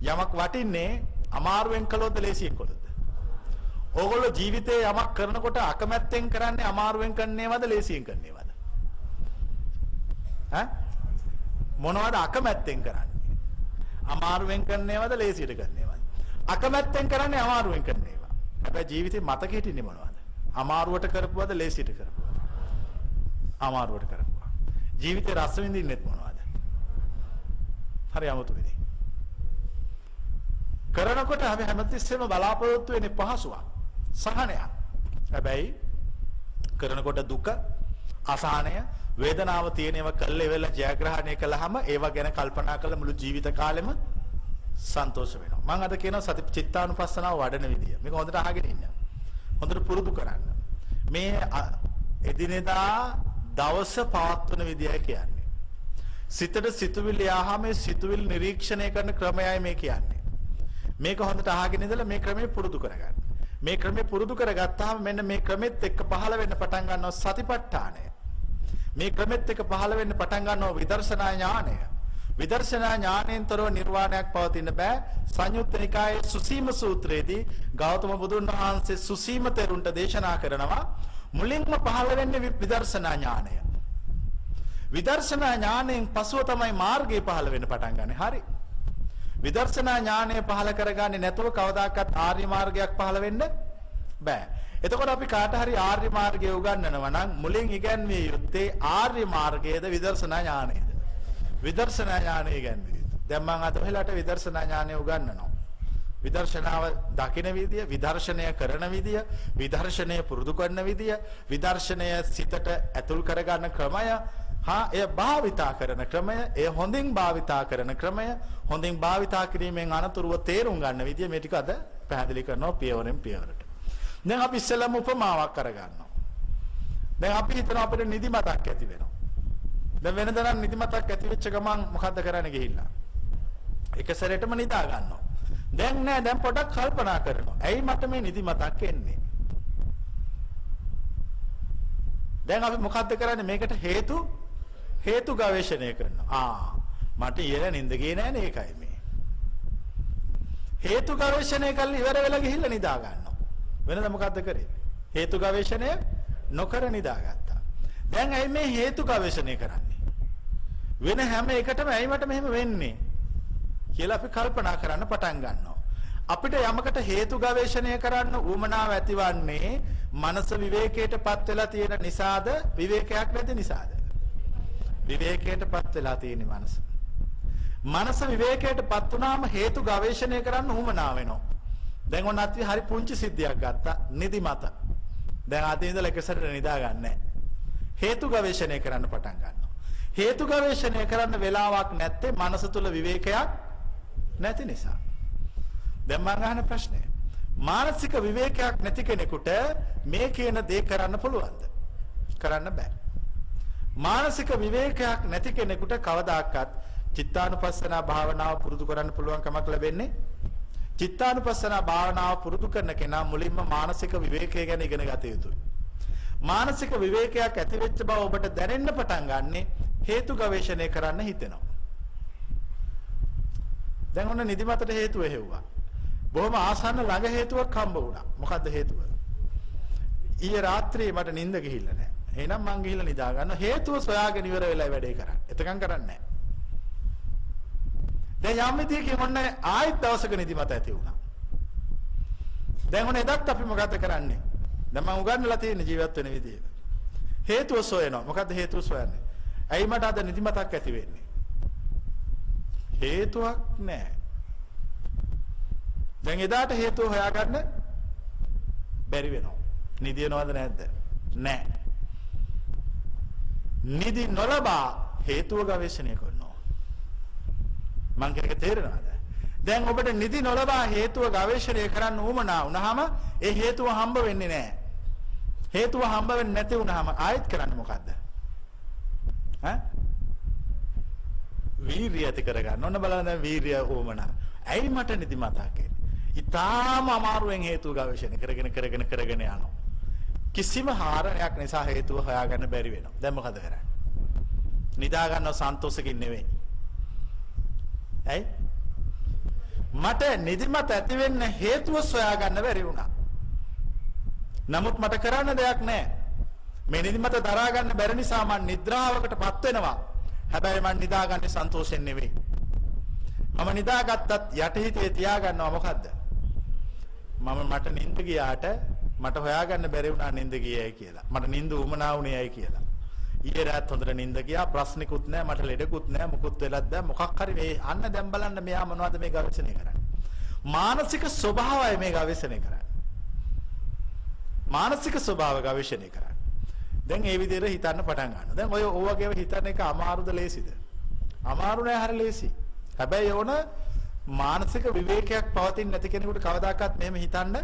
යමක් වටින්නේ අමාරුවෙන් කළොත් ලේසියෙන් කළොත්. ඕගොල්ලෝ ජීවිතේ යමක් කරනකොට අකමැත්තෙන් කරන්නේ අමාරුවෙන් කරන්නේවද ලේසියෙන් කරන්නේවද? ඈ මොනවද අකමැත්තෙන් කරන්නේ? අමාරුවෙන් කරන්නේවද ලේසියට කරන්නේවද? අකමැත්තෙන් කරන්නේ අමාරුවෙන් කරන්නේවා. හැබැයි ජීවිතේ මතක හිටින්නේ මොනවද? අමාරුවට කරපුවද ලේසියට කරපුවද? අමාරුවට කරපුවා. ජීවිතේ රස විඳින්නෙත් මොනවද? හරි අමුතු විදිහ. කරනකොට අපි හැමතිස්සෙම බලාපොරොත්තු වෙන්නේ පහසුවක්, සහනයක්. හැබැයි කරනකොට දුක, අසහනය, වේදනාව තියෙනව කල්ලේ වෙලා ජයග්‍රහණය කළාම ඒව ගැන කල්පනා කළ මුළු ජීවිත කාලෙම සන්තෝෂ වෙනවා. මම අද කියනවා සති චිත්තානුපස්සනාව වඩන විදිය. මේක හොඳට අහගෙන ඉන්න. හොඳට පුරුදු කරන්න. මේ එදිනෙදා දවස පවත්වන විදියයි කියන්නේ. සිතට සිතුවිලි ආවම මේ සිතුවිලි නිරීක්ෂණය කරන ක්‍රමයයි මේ කියන්නේ. මේක හොඳට අහගෙන ඉඳලා මේ ක්‍රමය පුරුදු කරගන්න. මේ ක්‍රමය පුරුදු කරගත්තාම මෙන්න මේ ක්‍රමෙත් එක්ක පහළ වෙන්න පටන් ගන්නවා සතිපට්ඨානය. මේ ක්‍රමෙත් එක්ක පහළ වෙන්න පටන් ගන්නවා විදර්ශනා ඥානය. විදර්ශනා ඥාණයෙන්තරව නිර්වාණයක් පවතින්න බෑ. සංයුත්ත නිකායේ සුසීම සූත්‍රයේදී ගෞතම බුදුන් වහන්සේ සුසීම තෙරුන්ට දේශනා කරනවා මුලින්ම පහළ වෙන්නේ විදර්ශනා ඥානය. විදර්ශනා ඥාණයෙන් පසුව තමයි මාර්ගය පහළ වෙන්න පටන් ගන්නේ. හරි. විදර්ශනා ඥානය පහළ කරගන්නේ නැතුව කවදාකවත් ආර්ය මාර්ගයක් පහළ වෙන්න බෑ. එතකොට අපි කාට හරි ආර්ය මාර්ගය උගන්වනවා නම් මුලින් ඉගැන්විය යුත්තේ ආර්ය මාර්ගයේද විදර්ශනා ඥානයේද? විදර්ශනා ඥානය ඉගැන්විය යුතුයි. දැන් මම අද ඔයාලට විදර්ශනා ඥානය උගන්වනවා. විදර්ශනාව දකින විදිය, විදර්ශනය කරන විදිය, විදර්ශනය පුරුදු කරන විදිය, විදර්ශනය සිතට ඇතුල් කරගන්න ක්‍රමය, එය භාවිතා කරන ක්‍රමය, එය හොඳින් භාවිතා කරන ක්‍රමය, හොඳින් භාවිතා කිරීමෙන් අනතුරුව තේරුම් ගන්න විදිය මේ ටික අද පැහැදිලි කරනවා පියවරෙන් පියවරට. දැන් අපි ඉස්සෙල්ලාම උපමාවක් කරගන්නවා. දැන් අපි හිතනවා අපිට නිදිමතක් ඇති වෙනවා. දැන් වෙනදා නම් නිදිමතක් ඇති වෙච්ච ගමන් මොකද්ද කරන්න ගිහිල්ලා? එක සැරේටම නිදා ගන්නවා. දැන් නෑ, දැන් පොඩක් කල්පනා කරනවා. ඇයි මට මේ නිදිමතක් එන්නේ? දැන් අපි මොකද්ද කරන්නේ? මේකට හේතු ගවේෂණය කරනවා. මට ඊළ නිින්ද ගියේ නෑනේ, ඒකයි මේ. හේතු ගවේෂණය කරලා ඉවර වෙලා ගිහිල්ලා නිදා ගන්නවා. වෙනද මොකද්ද කරේ? හේතු ගවේෂණය නොකර නිදාගත්තා. දැන් ඇයි මේ හේතු ගවේෂණය කරන්නේ? වෙන හැම එකටම ඇයි මට මෙහෙම වෙන්නේ කියලා අපි කල්පනා කරන්න පටන් ගන්නවා. අපිට යමකට හේතු ගවේෂණය කරන්න උවමනාව ඇතිවන්නේ මනස විවේකයටපත් වෙලා තියෙන නිසාද, විවේකයක් නැති නිසාද? විවේකයටපත් වෙලා තියෙන මනස. මනස විවේකයටපත් වුණාම හේතු ගවේෂණය කරන්න උවමනාව වෙනවා. දැන් ඔන්න අපි හරි පුංචි සිද්ධියක් ගත්තා, නිදිමත. දැන් ආදී ඉඳලා එක සැරේට නිදා ගන්නෑ. හේතු ගවේෂණය කරන්න පටන් ගන්නවා. හේතු ගවේෂණය කරන්න වෙලාවක් නැත්තේ මනස තුල විවේකයක් නැති නිසා. දැන් මම අහන ප්‍රශ්නේ, මානසික විවේකයක් නැති කෙනෙකුට මේ කියන දේ කරන්න පුළුවන්ද? කරන්න බෑ. මානසික විවේකයක් නැති කෙනෙකුට කවදාකවත් චිත්තානුපස්සනා භාවනාව පුරුදු කරන්න පුළුවන් කමක් ලැබෙන්නේ. චිත්තානුපස්සනා භාවනාව පුරුදු කරන කෙනා මුලින්ම මානසික විවේකය ගැන ඉගෙන ගත යුතුයි. මානසික විවේකයක් ඇති වෙච්ච බව ඔබට දැනෙන්න පටන් ගන්නෙ හේතු ගවේෂණය කරන්න හිතෙනවා. දැන් ඔන්න නිදිමතට හේතුව හේවුවා. බොහොම ආසන්න ළඟ හේතුවක් හම්බ වුණා. මොකද්ද හේතුව? ඊයේ රාත්‍රියේ මට නිින්ද ගිහිල්ලා නැහැ. එහෙනම් මං ගිහිල්ලා නිදා ගන්න. හේතුව සොයාගෙන ඉවර වෙලා වැඩේ කරන්නේ. එතකන් කරන්නේ නැහැ. දැන් යම් විදියකින් ඔන්න ආයෙත් දවසක නිදිමත ඇති වුණා. දැන් ඔන්න එදත් අපි මොකද කරන්නේ? දැන් මම උගන්වලා තියෙන ජීවත් වෙන විදිය. හේතුව සොයනවා. මොකද්ද හේතුව සොයන්නේ? ඇයි මට අද නිදිමතක් ඇති වෙන්නේ? හේතුවක් නැහැ. දැන් එදාට හේතුව හොයාගන්න බැරි වෙනවා. නිදිනවද නැද්ද? නැහැ. නිදි නොලබා හේතුව ගවේෂණය කරනවා. මං කියක තේරෙනවද? දැන් ඔබට නිදි නොලබා හේතුව ගවේෂණය කරන්න උවමනා වුණාම ඒ හේතුව හම්බ වෙන්නේ නැහැ. හේතුව හම්බ වෙන්නේ නැති වුණාම ආයෙත් කරන්නේ මොකද්ද? වීරිය ඇති කරගන්න. ඔන්න බලන්න දැන් වීරිය උවමනා. ඇයි මට නිදිමතක් එන්නේ? ඊටාම අමාරුවෙන් හේතුව ගවේෂණය කරගෙන යනවා. කිසිම හාරණයක් නිසා හේතුව හොයාගන්න බැරි වෙනවා. දැන් මොකද කරන්නේ? නිදා ගන්නව සන්තෝෂකින් නෙවෙයි. ඇයි? මට නිදිමත ඇති වෙන්න හේතුව සොයා ගන්න බැරි වුණා. නමුත් මට කරන්න දෙයක් නැහැ. මේ නිදිමත දරා ගන්න බැරි නිසා මම නිද්‍රාවකටපත් වෙනවා. හැබැයි මම නිදාගන්නේ සන්තෝෂෙන් නෙවෙයි. මම නිදාගත්තත් යටිහිතේ තියාගන්නවා මොකද්ද? මට නිින්ද ගියාට මට හොයාගන්න බැරි වුණා නිින්ද ගියයි කියලා. මට නිින්ද උමනා වුණේයි කියලා. ඊයේ රාත් හොඳට නිින්ද ගියා. ප්‍රශ්නිකුත් නැහැ, මට ලෙඩකුත් නැහැ, මුකුත් වෙලක් නැහැ. මොකක් හරි මේ අන්න දැන් බලන්න මෙයා මොනවද මේ ගවේෂණය කරන්නේ. මානසික ස්වභාවය මේ ගවේෂණය කරන්නේ. මානසික ස්වභාව ගවේෂණය කරන්නේ. දැන් ඒ විදිහට හිතන්න පටන් ගන්නවා. දැන් ඔය වගේම හිතන එක අමාරුද ලේසිද? අමාරු නෑ, හරිය ලේසි. හැබැයි ඕන මානසික විවේකයක් පවතින නැති කෙනෙකුට කවදාකවත් මෙහෙම හිතන්න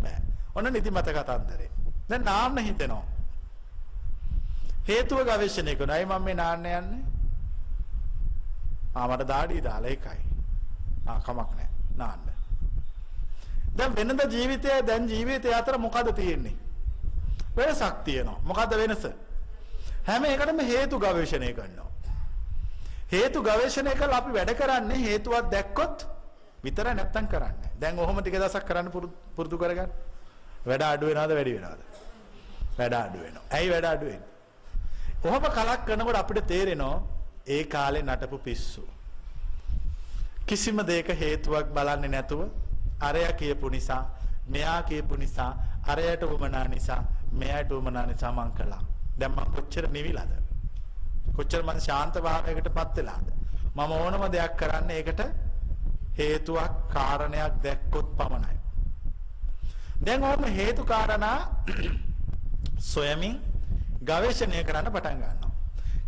බෑ. ඔන්න නිදිමත කතන්දරේ. දැන් නාන්න හිතෙනවා. හේතුව ගවේෂණය කරනවා. අයි මම මේ නාන්න යන්නේ. මට දාඩිය දාලා එකයි. කමක් නෑ නාන්න. දැන් වෙනද ජීවිතය දැන් ජීවිතය අතර මොකද තියෙන්නේ? වෙනසක් තියෙනවා. මොකද්ද වෙනස? හැම එකටම හේතු ගවේෂණය කරනවා. හේතු ගවේෂණය කරලා අපි වැඩ කරන්නේ හේතුවක් දැක්කොත් විතර නැත්තම් කරන්නේ. දැන් ඔහොම ටික දවසක් කරන්න පුරුදු කරගන්න. වැඩ අඩු වෙනවද වැඩි වෙනවද? වැඩ අඩු වෙනවා. ඇයි වැඩ අඩු වෙන්නේ? ඔහොම කලක් කරනකොට අපිට තේරෙනවා ඒ කාලේ නටපු පිස්සු. කිසිම දෙයක හේතුවක් බලන්නේ නැතුව අරයා කියපු නිසා, මෙයා කියපු නිසා, අරයට උමනා නිසා, මෙයාට උමනා නිසා මං කළා. දැන් මං කොච්චර නිවිලාද? කොච්චර මං ශාන්ත භාවයකටපත් වෙලාද? මම ඕනම දෙයක් කරන්නේ ඒකට හේතුවක් කාරණයක් දැක්කොත් පමණයි. දැන් ඕම හේතු කාරණා සොයමින් ගවේෂණය කරන්න පටන් ගන්නවා.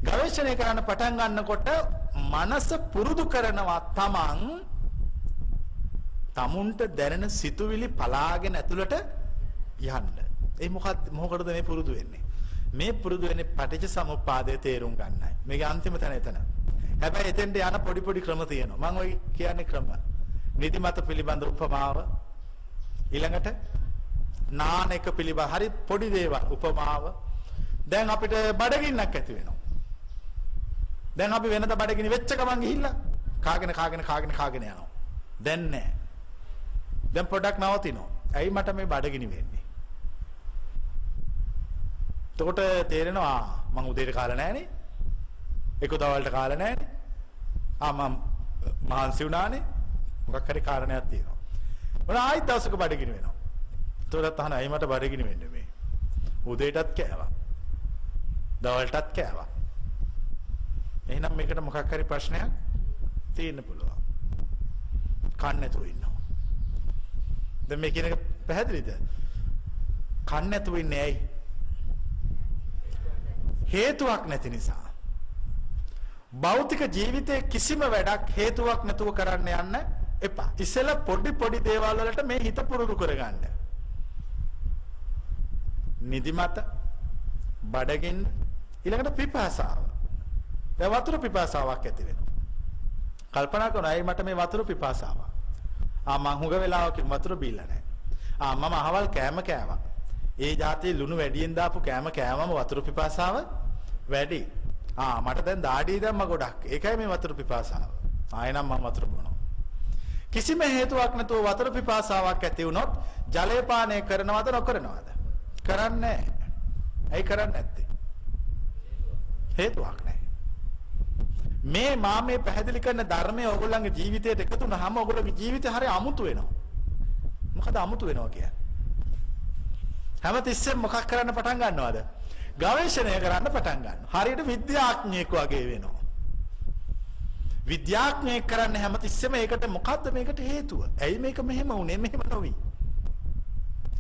ගවේෂණය කරන්න පටන් ගන්නකොට මනස පුරුදු කරනවා තමුන්ට දැනෙන සිතුවිලි පලාගෙන ඇතුළට යන්න. ඒ මොකටද මේ පුරුදු වෙන්නේ? මේ පුරුදු වෙන්නේ පටිච්ච සමුප්පාදයේ තේරුම් ගන්නයි. මේකේ අන්තිම තැන එතන. හැබැයි එතෙන්ට යන පොඩි ක්‍රම තියෙනවා. මම ඔය කියන්නේ ක්‍රම. නිදිමත පිළිබඳ උපමාව. ඊළඟට නාන එක පිළිබඳ හරි පොඩි දේවල් උපමාව. දැන් අපිට බඩගින්නක් ඇති වෙනවා. දැන් අපි වෙනද බඩගිනි වෙච්ච ගමන් ගිහිල්ලා කාගෙන යනවා. දැන් නෑ. දැන් පොඩක් නවතිනවා. ඇයි මට මේ බඩගිනි වෙන්නේ? එතකොට තේරෙනවා මං උදේට කාලා නෑනේ. ඒක දවල්ට කාලා නෑනේ. මම මහන්සි වුණානේ. මොකක් හරි කාරණයක් තියෙනවා. මොන ආයිත් දවසක බඩගිනි වෙනවා. එතකොට අහන ඇයි මට බඩගිනි වෙන්නේ මේ? උදේටත් කෑවා. දවල්ටත් කෑවා. එහෙනම් මේකට මොකක් හරි ප්‍රශ්නයක් තියෙන්න පුළුවන්. කන්න නැතුව ඉන්නවා. දැන් මේ කියන එක පැහැදිලිද? කන්න නැතුව ඉන්නේ ඇයි? හේතුවක් නැති නිසා. භෞතික ජීවිතයේ කිසිම වැඩක් හේතුවක් නැතුව කරන්න යන්න එපා. ඉස්සෙල්ලා පොඩි දේවල් වලට මේ හිත පුරුදු කරගන්න. නිදිමත, බඩගින්න, ඊළඟට පිපාසාව. දැන් වතුර පිපාසාවක් ඇති වෙනවා. කල්පනා කරනවා ඇයි මට මේ වතුර පිපාසාවක්? මං හුඟ වෙලාවකින් වතුර බීලා නැහැ. මම අහවල් කෑම කෑවා. ඒ જાතියේ ලුණු වැඩියෙන් දාපු කෑම කෑවම වතුර පිපාසාව වැඩි. මට දැන් දාඩිය දැම්ම ගොඩක්. ඒකයි මේ වතුර පිපාසාව. ආයෙනම් මම වතුර බොනවා. කිසිම හේතුවක් නැතුව වතුර පිපාසාවක් ඇති වුණොත් ජලය පානය කරනවද නොකරනවද? කරන්නේ නැහැ. ඇයි කරන්නේ නැත්තේ? හේතුවක් නැහැ. මේ පැහැදිලි කරන ධර්මයේ ඔයගොල්ලන්ගේ ජීවිතයට එකතු වුණාම ඔයගොල්ලන්ගේ ජීවිතය හරිය අමුතු වෙනවා. මොකද අමුතු වෙනවා කියන්නේ? හැමතිස්සෙම මොකක් කරන්න පටන් ගන්නවද? ගවේෂණය කරන්න පටන් ගන්නවා. හරියට විද්‍යාඥයෙක් වගේ වෙනවා. විද්‍යාඥයෙක් කරන්නේ හැමතිස්සෙම ඒකට මොකද්ද මේකට හේතුව? ඇයි මේක මෙහෙම වුනේ? මෙහෙම නොවි.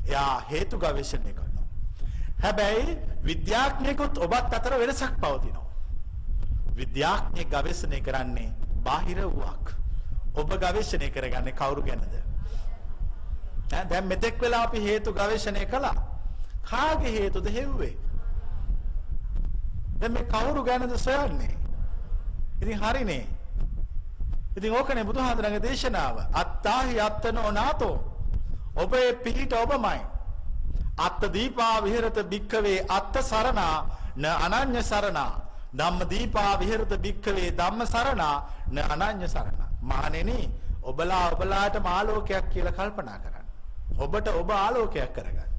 එයා හේතු ගවේෂණය කරනවා. හැබැයි විද්‍යාඥයෙකුත් ඔබත් අතර වෙනසක් පවතිනවා. විද්‍යාඥයෙක් ගවේෂණය කරන්නේ බාහිර වූවක්. ඔබ ගවේෂණය කරගන්නේ කවුරු ගැනද? දැන් මෙතෙක් වෙලා අපි හේතු ගවේෂණය කළා. කාගේ හේතුද හෙව්වේ? දැන් මේ කවුරු ගැනද සොයන්නේ? ඉතින් හරිනේ. ඉතින් ඕකනේ බුදුහාඳුනගේ දේශනාව. අත්තාහි අත්තනෝ නාතෝ. ඔබේ පිහිට ඔබමයි. අත්ත දීපා විහෙරත භික්ඛවේ අත්ත සරණා න අනඤ්ඤ සරණා. ධම්ම දීපා විහෙරත භික්ඛවේ ධම්ම සරණා න අනඤ්ඤ සරණා. මහණෙනි ඔබලාට ආලෝකයක් කියලා කල්පනා කරන්න. ඔබට ඔබ ආලෝකයක් කරගන්න.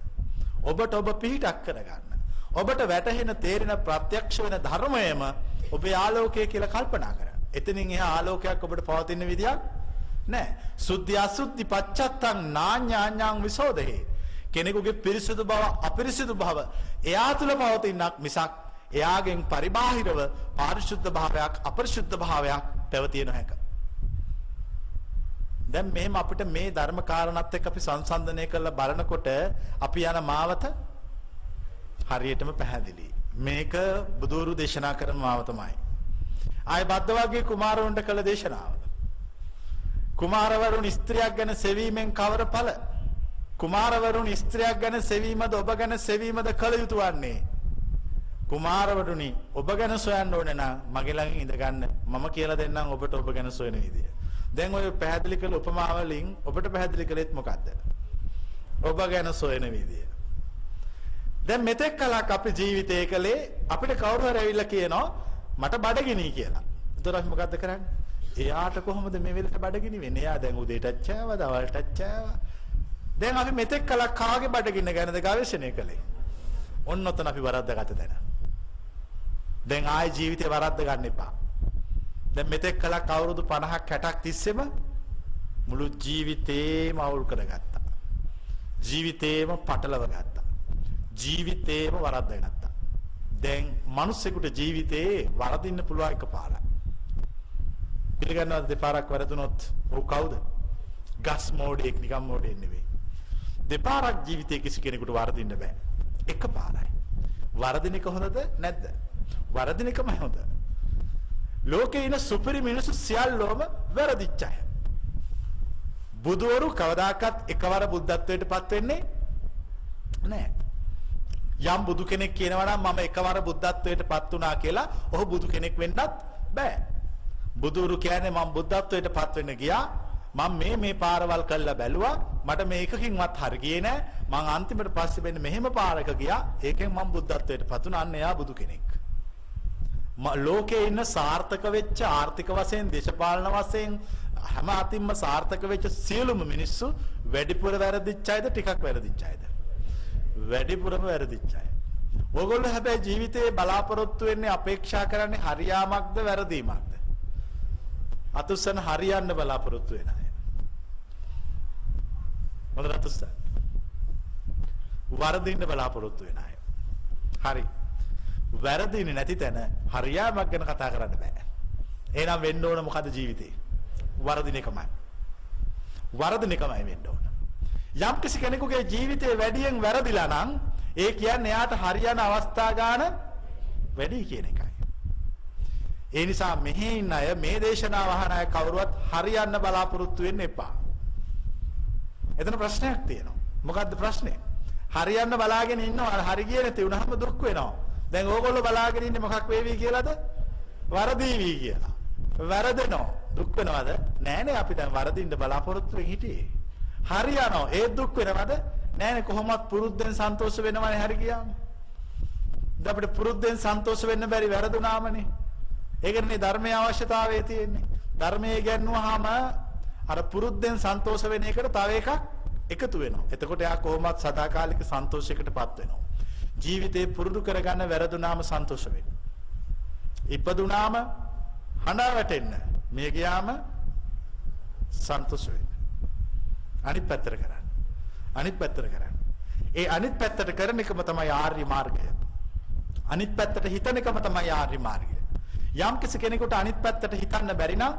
ඔබට ඔබ පිහිටක් කරගන්න. ඔබට වැටහෙන තේරෙන ප්‍රත්‍යක්ෂ වෙන ධර්මයම ඔබේ ආලෝකය කියලා කල්පනා කරන්න. එතනින් එහා ආලෝකයක් ඔබට පවතින විදියක් නැහැ. සුද්ධි අසුද්ධි පච්චත්තං නාඤ්ඤාඤ්ඤං විසෝදේ. කෙනෙකුගේ පිරිසිදු බව අපිරිසිදු බව එයා තුල පවතිනක් මිසක් එයාගෙන් පරිබාහිරව පාරිශුද්ධ භාවයක් අපරිශුද්ධ භාවයක් පැවතිය නොහැක. දැන් මෙහෙම අපිට මේ ධර්ම කාරණාත් එක්ක අපි සංසන්දනය කරලා බලනකොට අපි යන මාවත හරියටම පැහැදිලි. මේක බුදුරු දේශනා කරන මාවතමයි. ආයි බද්දවග්ගේ කුමාරවරුන්ට කළ දේශනාව. කුමාරවරුන් ස්ත්‍රියක් ගැන සෙවීමෙන් කවර ඵල? කුමාරවරුන් ස්ත්‍රියක් ගැන සෙවීමද ඔබ ගැන සෙවීමද කළ යුතු වන්නේ? කුමාරවරුනි ඔබ ගැන සොයන්න ඕනේ නම් මගේ ළඟ ඉඳ ගන්න මම කියලා දෙන්නම් ඔබට ඔබ ගැන සොයන විදිය. දැන් ඔය පැහැදිලි කළ උපමා වලින් ඔබට පැහැදිලි කළෙත් මොකද්ද? ඔබ ගැන සොයන විදිය. දැන් මෙතෙක් කලක් අපි ජීවිතය කලේ අපිට කවුරු හරි ඇවිල්ලා කියනවා මට බඩගිනි කියලා. එතකොට අපි මොකද්ද කරන්නේ? එයාට කොහොමද මේ වෙලට බඩගිනි වෙන්නේ? එයා දැන් උදේටත් චෑවා, දවල්ටත් චෑවා. දැන් අපි මෙතෙක් කලක් කාගේ බඩගින්න ගැනද ගවේෂණය කළේ? ඔන්න ඔතන අපි වරද්දාගත දැන. දැන් ආයි ජීවිතේ වරද්ද ගන්න එපා. දැන් මෙතෙක් කලක් අවුරුදු 50ක් 60ක් තිස්සෙම මුළු ජීවිතේම අවුල් කරගත්තා. ජීවිතේම පටලව ගත්තා. ජීවිතේම වරද්දාගත්තා. දැන් මිනිස්සුෙකුට ජීවිතේ වරදින්න පුළුවන් එකපාරක්. පිළිගන්නවද දෙපාරක් වරදුනොත් ඔව් කවුද? ගස් මෝඩෙක් නිකම් මෝඩෙක් නෙවෙයි. දෙපාරක් ජීවිතේ කිසි කෙනෙකුට වරදින්න බෑ. එකපාරයි. වරදින එක හොඳද නැද්ද? වරදින එකම හොඳ. ලෝකේ ඉන්න සුපිරි මිනිස්සු සියල්ලෝම වැරදිච්ච අය. බුදුවරු කවදාකවත් එකවර බුද්ධත්වයට පත් වෙන්නේ නැහැ. යම් බුදු කෙනෙක් කියනවා නම් මම එකවර බුද්ධත්වයට පත් වුණා කියලා ඔහු බුදු කෙනෙක් වෙන්නත් බෑ. බුදුරු කියන්නේ මම බුද්ධත්වයට පත් වෙන්න ගියා. මම මේ පාරවල් කළා බැලුවා. මට මේකකින්වත් හරි ගියේ නෑ. මං අන්තිමට පස්සේ වෙන්න මෙහෙම පාරක ගියා. ඒකෙන් මම බුද්ධත්වයට පත් වුණා. අන්න එයා බුදු කෙනෙක්. ලෝකේ ඉන්න සාර්ථක වෙච්ච ආර්ථික වශයෙන් දේශපාලන වශයෙන් හැම අතින්ම සාර්ථක වෙච්ච සියලුම මිනිස්සු වැඩිපුර වැරදිච්ච අයද ටිකක් වැරදිච්ච අයද? වැඩිපුරම වැරදිච්ච අය. ඕගොල්ලෝ හැබැයි ජීවිතේ බලාපොරොත්තු වෙන්නේ අපේක්ෂා කරන්නේ හරියාමක්ද වැරදීමක්ද? අතුස්සන හරියන්න බලාපොරොත්තු වෙන අය. මොකද අතුස්සන? වරදින්න බලාපොරොත්තු වෙන අය. හරි. වැරදින්නේ නැති තැන හරියාමක් ගැන කතා කරන්න බෑ. එහෙනම් වෙන්න ඕන මොකද ජීවිතේ? වරදින එකමයි. වරදින එකමයි වෙන්න ඕන. යම් කිසි කෙනෙකුගේ ජීවිතේ වැඩියෙන් වැරදිලා නම් ඒ කියන්නේ එයාට හරියන අවස්ථා ගන්න වැඩි කියන එකයි. ඒ නිසා මෙහි ඉන්න අය මේ දේශනාව අහන අය කවුරුවත් හරියන්න බලාපොරොත්තු වෙන්න එපා. එතන ප්‍රශ්නයක් තියෙනවා. මොකද්ද ප්‍රශ්නේ? හරියන්න බලාගෙන ඉන්නවා හරි ගියේ නැති වුණාම දුක් වෙනවා. දැන් ඕගොල්ලෝ බලාගෙන ඉන්නේ මොකක් වේවි කියලාද? වරදීවි කියලා. වැරදෙනවා. දුක් වෙනවද? නෑනේ අපි දැන් වරදින්න බලාපොරොත්තු වෙ හිටියේ. හරියනවා. ඒ දුක් වෙනවද? නෑනේ කොහොමවත් පුරුද්දෙන් සන්තෝෂ වෙනවනේ හරි ගියාම. දැන් අපිට පුරුද්දෙන් සන්තෝෂ වෙන්න බැරි වැරදුනාමනේ. ඒකනේ ධර්මයේ අවශ්‍යතාවය තියෙන්නේ. ධර්මයේ ගන්නුවාම අර පුරුද්දෙන් සන්තෝෂ වෙන එකට තව එකක් එකතු වෙනවා. එතකොට එයා කොහොමවත් සදාකාලික සන්තෝෂයකටපත් වෙනවා. ජීවිතේ පුරුදු කරගන්න වැරදුනාම සන්තෝෂ වෙන්න. ඉපදුනාම හඬා වැටෙන්න. මේ ගියාම සන්තෝෂ වෙන්න. අනිත් පැත්තට කරන්න. අනිත් පැත්තට කරන්න. ඒ අනිත් පැත්තට කරන එකම තමයි ආර්ය මාර්ගය. අනිත් පැත්තට හිතන එකම තමයි ආර්ය මාර්ගය. යම් කිසි කෙනෙකුට අනිත් පැත්තට හිතන්න බැරි නම්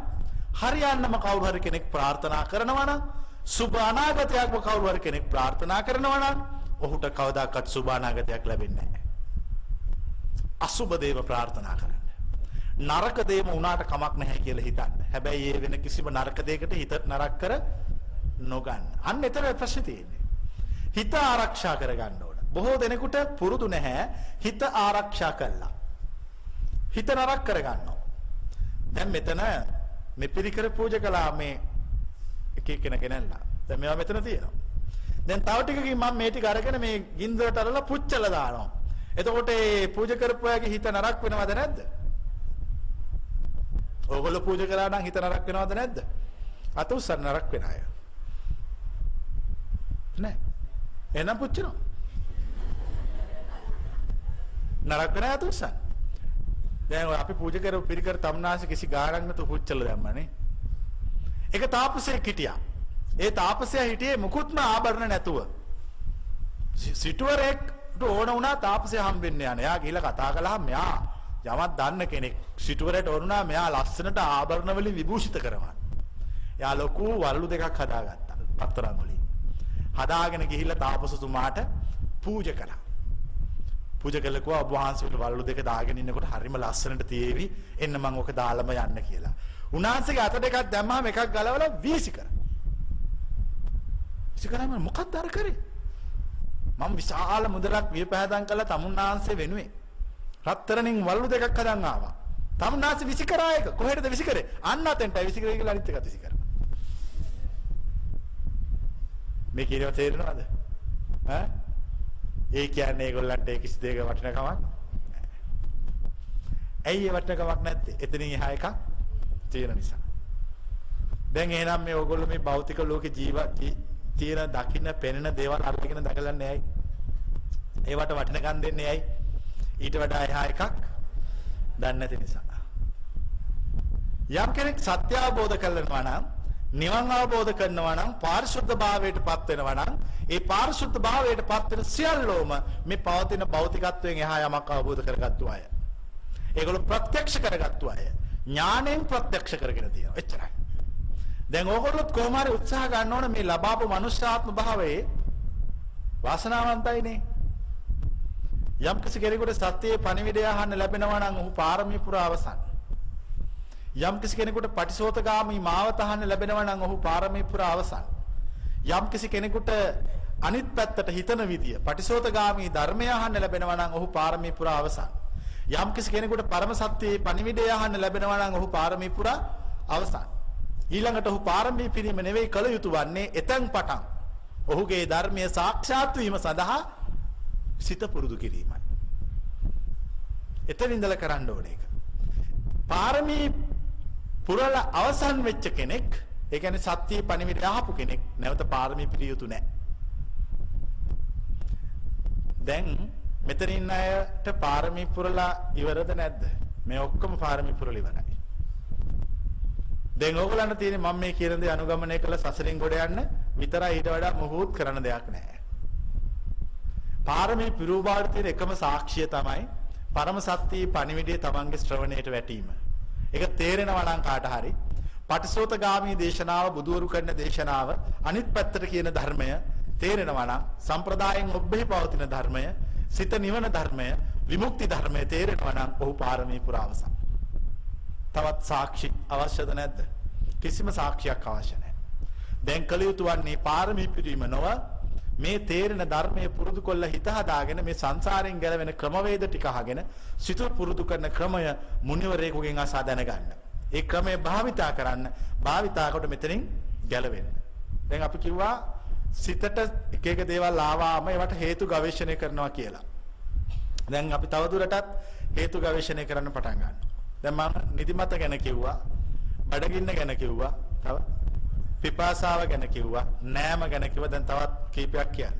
හරියන්නම කවුරු හරි කෙනෙක් ප්‍රාර්ථනා කරනවා නම් සුබ අනාගතයක්ම කවුරු හරි කෙනෙක් ප්‍රාර්ථනා කරනවා නම් ඔහුට කවදාකවත් සුබ අනාගතයක් ලැබෙන්නේ නැහැ. අසුබ දේව ප්‍රාර්ථනා කරන්න. නරක දේම උනාට කමක් නැහැ කියලා හිතන්න. හැබැයි ඒ වෙන කිසිම නරක දෙයකට හිත නරක කර නොගන්න. අන්න එතන ප්‍රශ්නේ තියෙන්නේ. හිත ආරක්ෂා කරගන්න ඕන. බොහෝ දෙනෙකුට පුරුදු නැහැ හිත ආරක්ෂා කළා. හිත නරක කරගන්නවා. දැන් මෙතන මේ පිරිකර පූජා කළා මේ එක කෙනෙක් ගෙනල්ලා. දැන් මේවා මෙතන තියෙනවා. දැන් තව ටිකකින් මම මේ ටික අරගෙන මේ ගින්දරට අරලා පුච්චලා දානවා. එතකොට මේ පූජා කරපුවාගේ හිත නරක වෙනවද නැද්ද? ඕගොල්ලෝ පූජා කරා නම් හිත නරක වෙනවද නැද්ද? අත උස්සන්න නරක වෙන අය. නෑ. එහෙනම් පුච්චනවා. නරක වෙන අත උස්සන්න. දැන් අපි පූජා කරපු පිරිකර තම්නාසි කිසි ගාණක් නැතුව පුච්චලා දැම්මනේ. ඒක තාපසයෙක් හිටියා. ඒ තාපසයා හිටියේ මුකුත්ම ආභරණ නැතුව. සිටුවරෙක්ට ඕන වුණා තාපසය හම්බෙන්න යන. එයා ගිහලා කතා කළා මෙයා යමක් දන්න කෙනෙක්. සිටුවරට ඕන වුණා මෙයා ලස්සනට ආභරණ වලින් විභූෂිත කරවන්න. එයා ලොකු වළලු දෙකක් හදාගත්තා. පතරම් වලින්. හදාගෙන ගිහිල්ලා තාපසතුමාට පූජා කළා. පූජා කළා කිව්වා ඔබ වහන්සේට වළලු දෙක දාගෙන ඉන්නකොට හරිම ලස්සනට තියේවි. එන්න මම ඔක දාලම යන්න කියලා. උන්වහන්සේගේ අත දෙකක් දැම්මාම එකක් ගලවලා වීසි කරා. වීසි කරාම මොකක්ද අර කරේ? මම විශාල මුදලක් වියපෑදම් කළා තමුන්නාන්සේ වෙනුවෙන්. රත්තරන්ින් වළලු දෙකක් හදන් ආවා. තමුන්නාන්සේ විසි කරා එක. කොහෙටද විසි කරේ? අන්න අතෙන්ට විසි කරේ කියලා අනිත් එකත් විසි කරා. මේ කියනවා තේරෙනවද? ඈ? ඒ කියන්නේ ඒගොල්ලන්ට ඒ කිසි දෙයක වටිනකමක් නැහැ. ඇයි ඒ වටිනකමක් නැත්තේ? එතනින් එහා එකක් තියෙන නිසා. දැන් එහෙනම් මේ ඕගොල්ලෝ මේ භෞතික ලෝකේ තියෙන දකින්න පෙනෙන දේවල් අරගෙන දඟලන්නේ ඇයි? ඒවට වටිනකම් දෙන්නේ ඇයි? ඊට වඩා එහා එකක් දන්නේ නැති නිසා. යම් කෙනෙක් සත්‍ය අවබෝධ කරගන්නවා නම් නිවන් අවබෝධ කරනවා නම් පාරිශුද්ධ භාවයට පත් වෙනවා නම් ඒ පාරිශුද්ධ භාවයට පත් වෙන සියල්ලෝම මේ පවතින භෞතිකත්වයෙන් එහා යමක් අවබෝධ කරගත්තු අය. ඒගොල්ලෝ ප්‍රත්‍යක්ෂ කරගත්තු අය. ඥාණයෙන් ප්‍රත්‍යක්ෂ කරගෙන තියෙනවා. එච්චරයි. දැන් ඕගොල්ලොත් කොහොම හරි උත්සාහ ගන්න ඕන මේ ලබාපු මනුෂ්‍යාත්ම භාවයේ වාසනාවන්තයිනේ. යම් කිසි කෙනෙකුට සත්‍යයේ පණිවිඩය අහන්න ලැබෙනවා නම් ඔහු පාරමී පුරා අවසන්. යම් කිසි කෙනෙකුට පටිසෝතගාමී මාවත අහන්න ලැබෙනවා නම් ඔහු පාරමී පුරා අවසන්. යම් කිසි කෙනෙකුට අනිත් පැත්තට හිතන විදිය පටිසෝතගාමී ධර්මය අහන්න ලැබෙනවා නම් ඔහු පාරමී පුරා අවසන්. යම් කිසි කෙනෙකුට පරම සත්‍යයේ පණිවිඩය අහන්න ලැබෙනවා නම් ඔහු පාරමී පුරා අවසන්. ඊළඟට ඔහු පාරමී පිරීම නෙවෙයි කළ යුතු වන්නේ එතෙන් පටන් ඔහුගේ ධර්මයේ සාක්ෂාත් වීම සඳහා සිත පුරුදු කිරීමයි. එතන ඉඳලා කරන්න ඕනේ ඒක. පාරමී පුරලා අවසන් වෙච්ච කෙනෙක්, ඒ කියන්නේ සත්‍ය පණිවිඩය අහපු කෙනෙක් නැවත පාරමී පිරිය යුතු නැහැ. දැන් මෙතන ඉන්න අයට පාරමී පුරලා ඉවරද නැද්ද? මේ ඔක්කොම පාරමී පුරලා ඉවරයි. දැන් ඕගොල්ලන්ට තියෙන්නේ මම මේ කියන දේ අනුගමනය කළ සසරින් ගොඩ යන්න විතරයි, ඊට වඩා මොහොත් කරන්න දෙයක් නැහැ. පාරමී පිරුවාට තියෙන එකම සාක්ෂිය තමයි පරම සත්‍යයේ පණිවිඩය තමන්ගේ ශ්‍රවණයට වැටීම. ඒක තේරෙනවා නම් කාට හරි පටිසෝතගාමී දේශනාව බුදුවරු කරන දේශනාව අනිත් පැත්තට කියන ධර්මය තේරෙනවා නම් සම්ප්‍රදායෙන් ඔබ්බෙහි පවතින ධර්මය සිත නිවන ධර්මය විමුක්ති ධර්මය තේරෙනවා නම් ඔහු පාරමී පුරාවසන්. තවත් සාක්ෂි අවශ්‍යද නැද්ද? කිසිම සාක්ෂියක් අවශ්‍ය නැහැ. දැන් කළ යුතු වන්නේ පාරමී පිරීම නොව මේ තේරෙන ධර්මයේ පුරුදු කොල්ල හිත හදාගෙන මේ සංසාරයෙන් ගැලවෙන ක්‍රමවේද ටික අහගෙන සිත පුරුදු කරන ක්‍රමය මුනිවරයෙකුගෙන් අසා දැනගන්න. ඒ ක්‍රමය භාවිතා කරන්න. භාවිතා කොට මෙතනින් ගැලවෙන්න. දැන් අපි කිව්වා සිතට එක එක දේවල් ආවාම ඒවට හේතු ගවේෂණය කරනවා කියලා. දැන් අපි තවදුරටත් හේතු ගවේෂණය කරන්න පටන් ගන්නවා. දැන් මම නිදිමත ගැන කිව්වා, බඩගින්න ගැන කිව්වා, තව පිපාසාව ගැන කිව්වා, නෑම ගැන කිව්වා. දැන් තවත් කීපයක් කියන්න.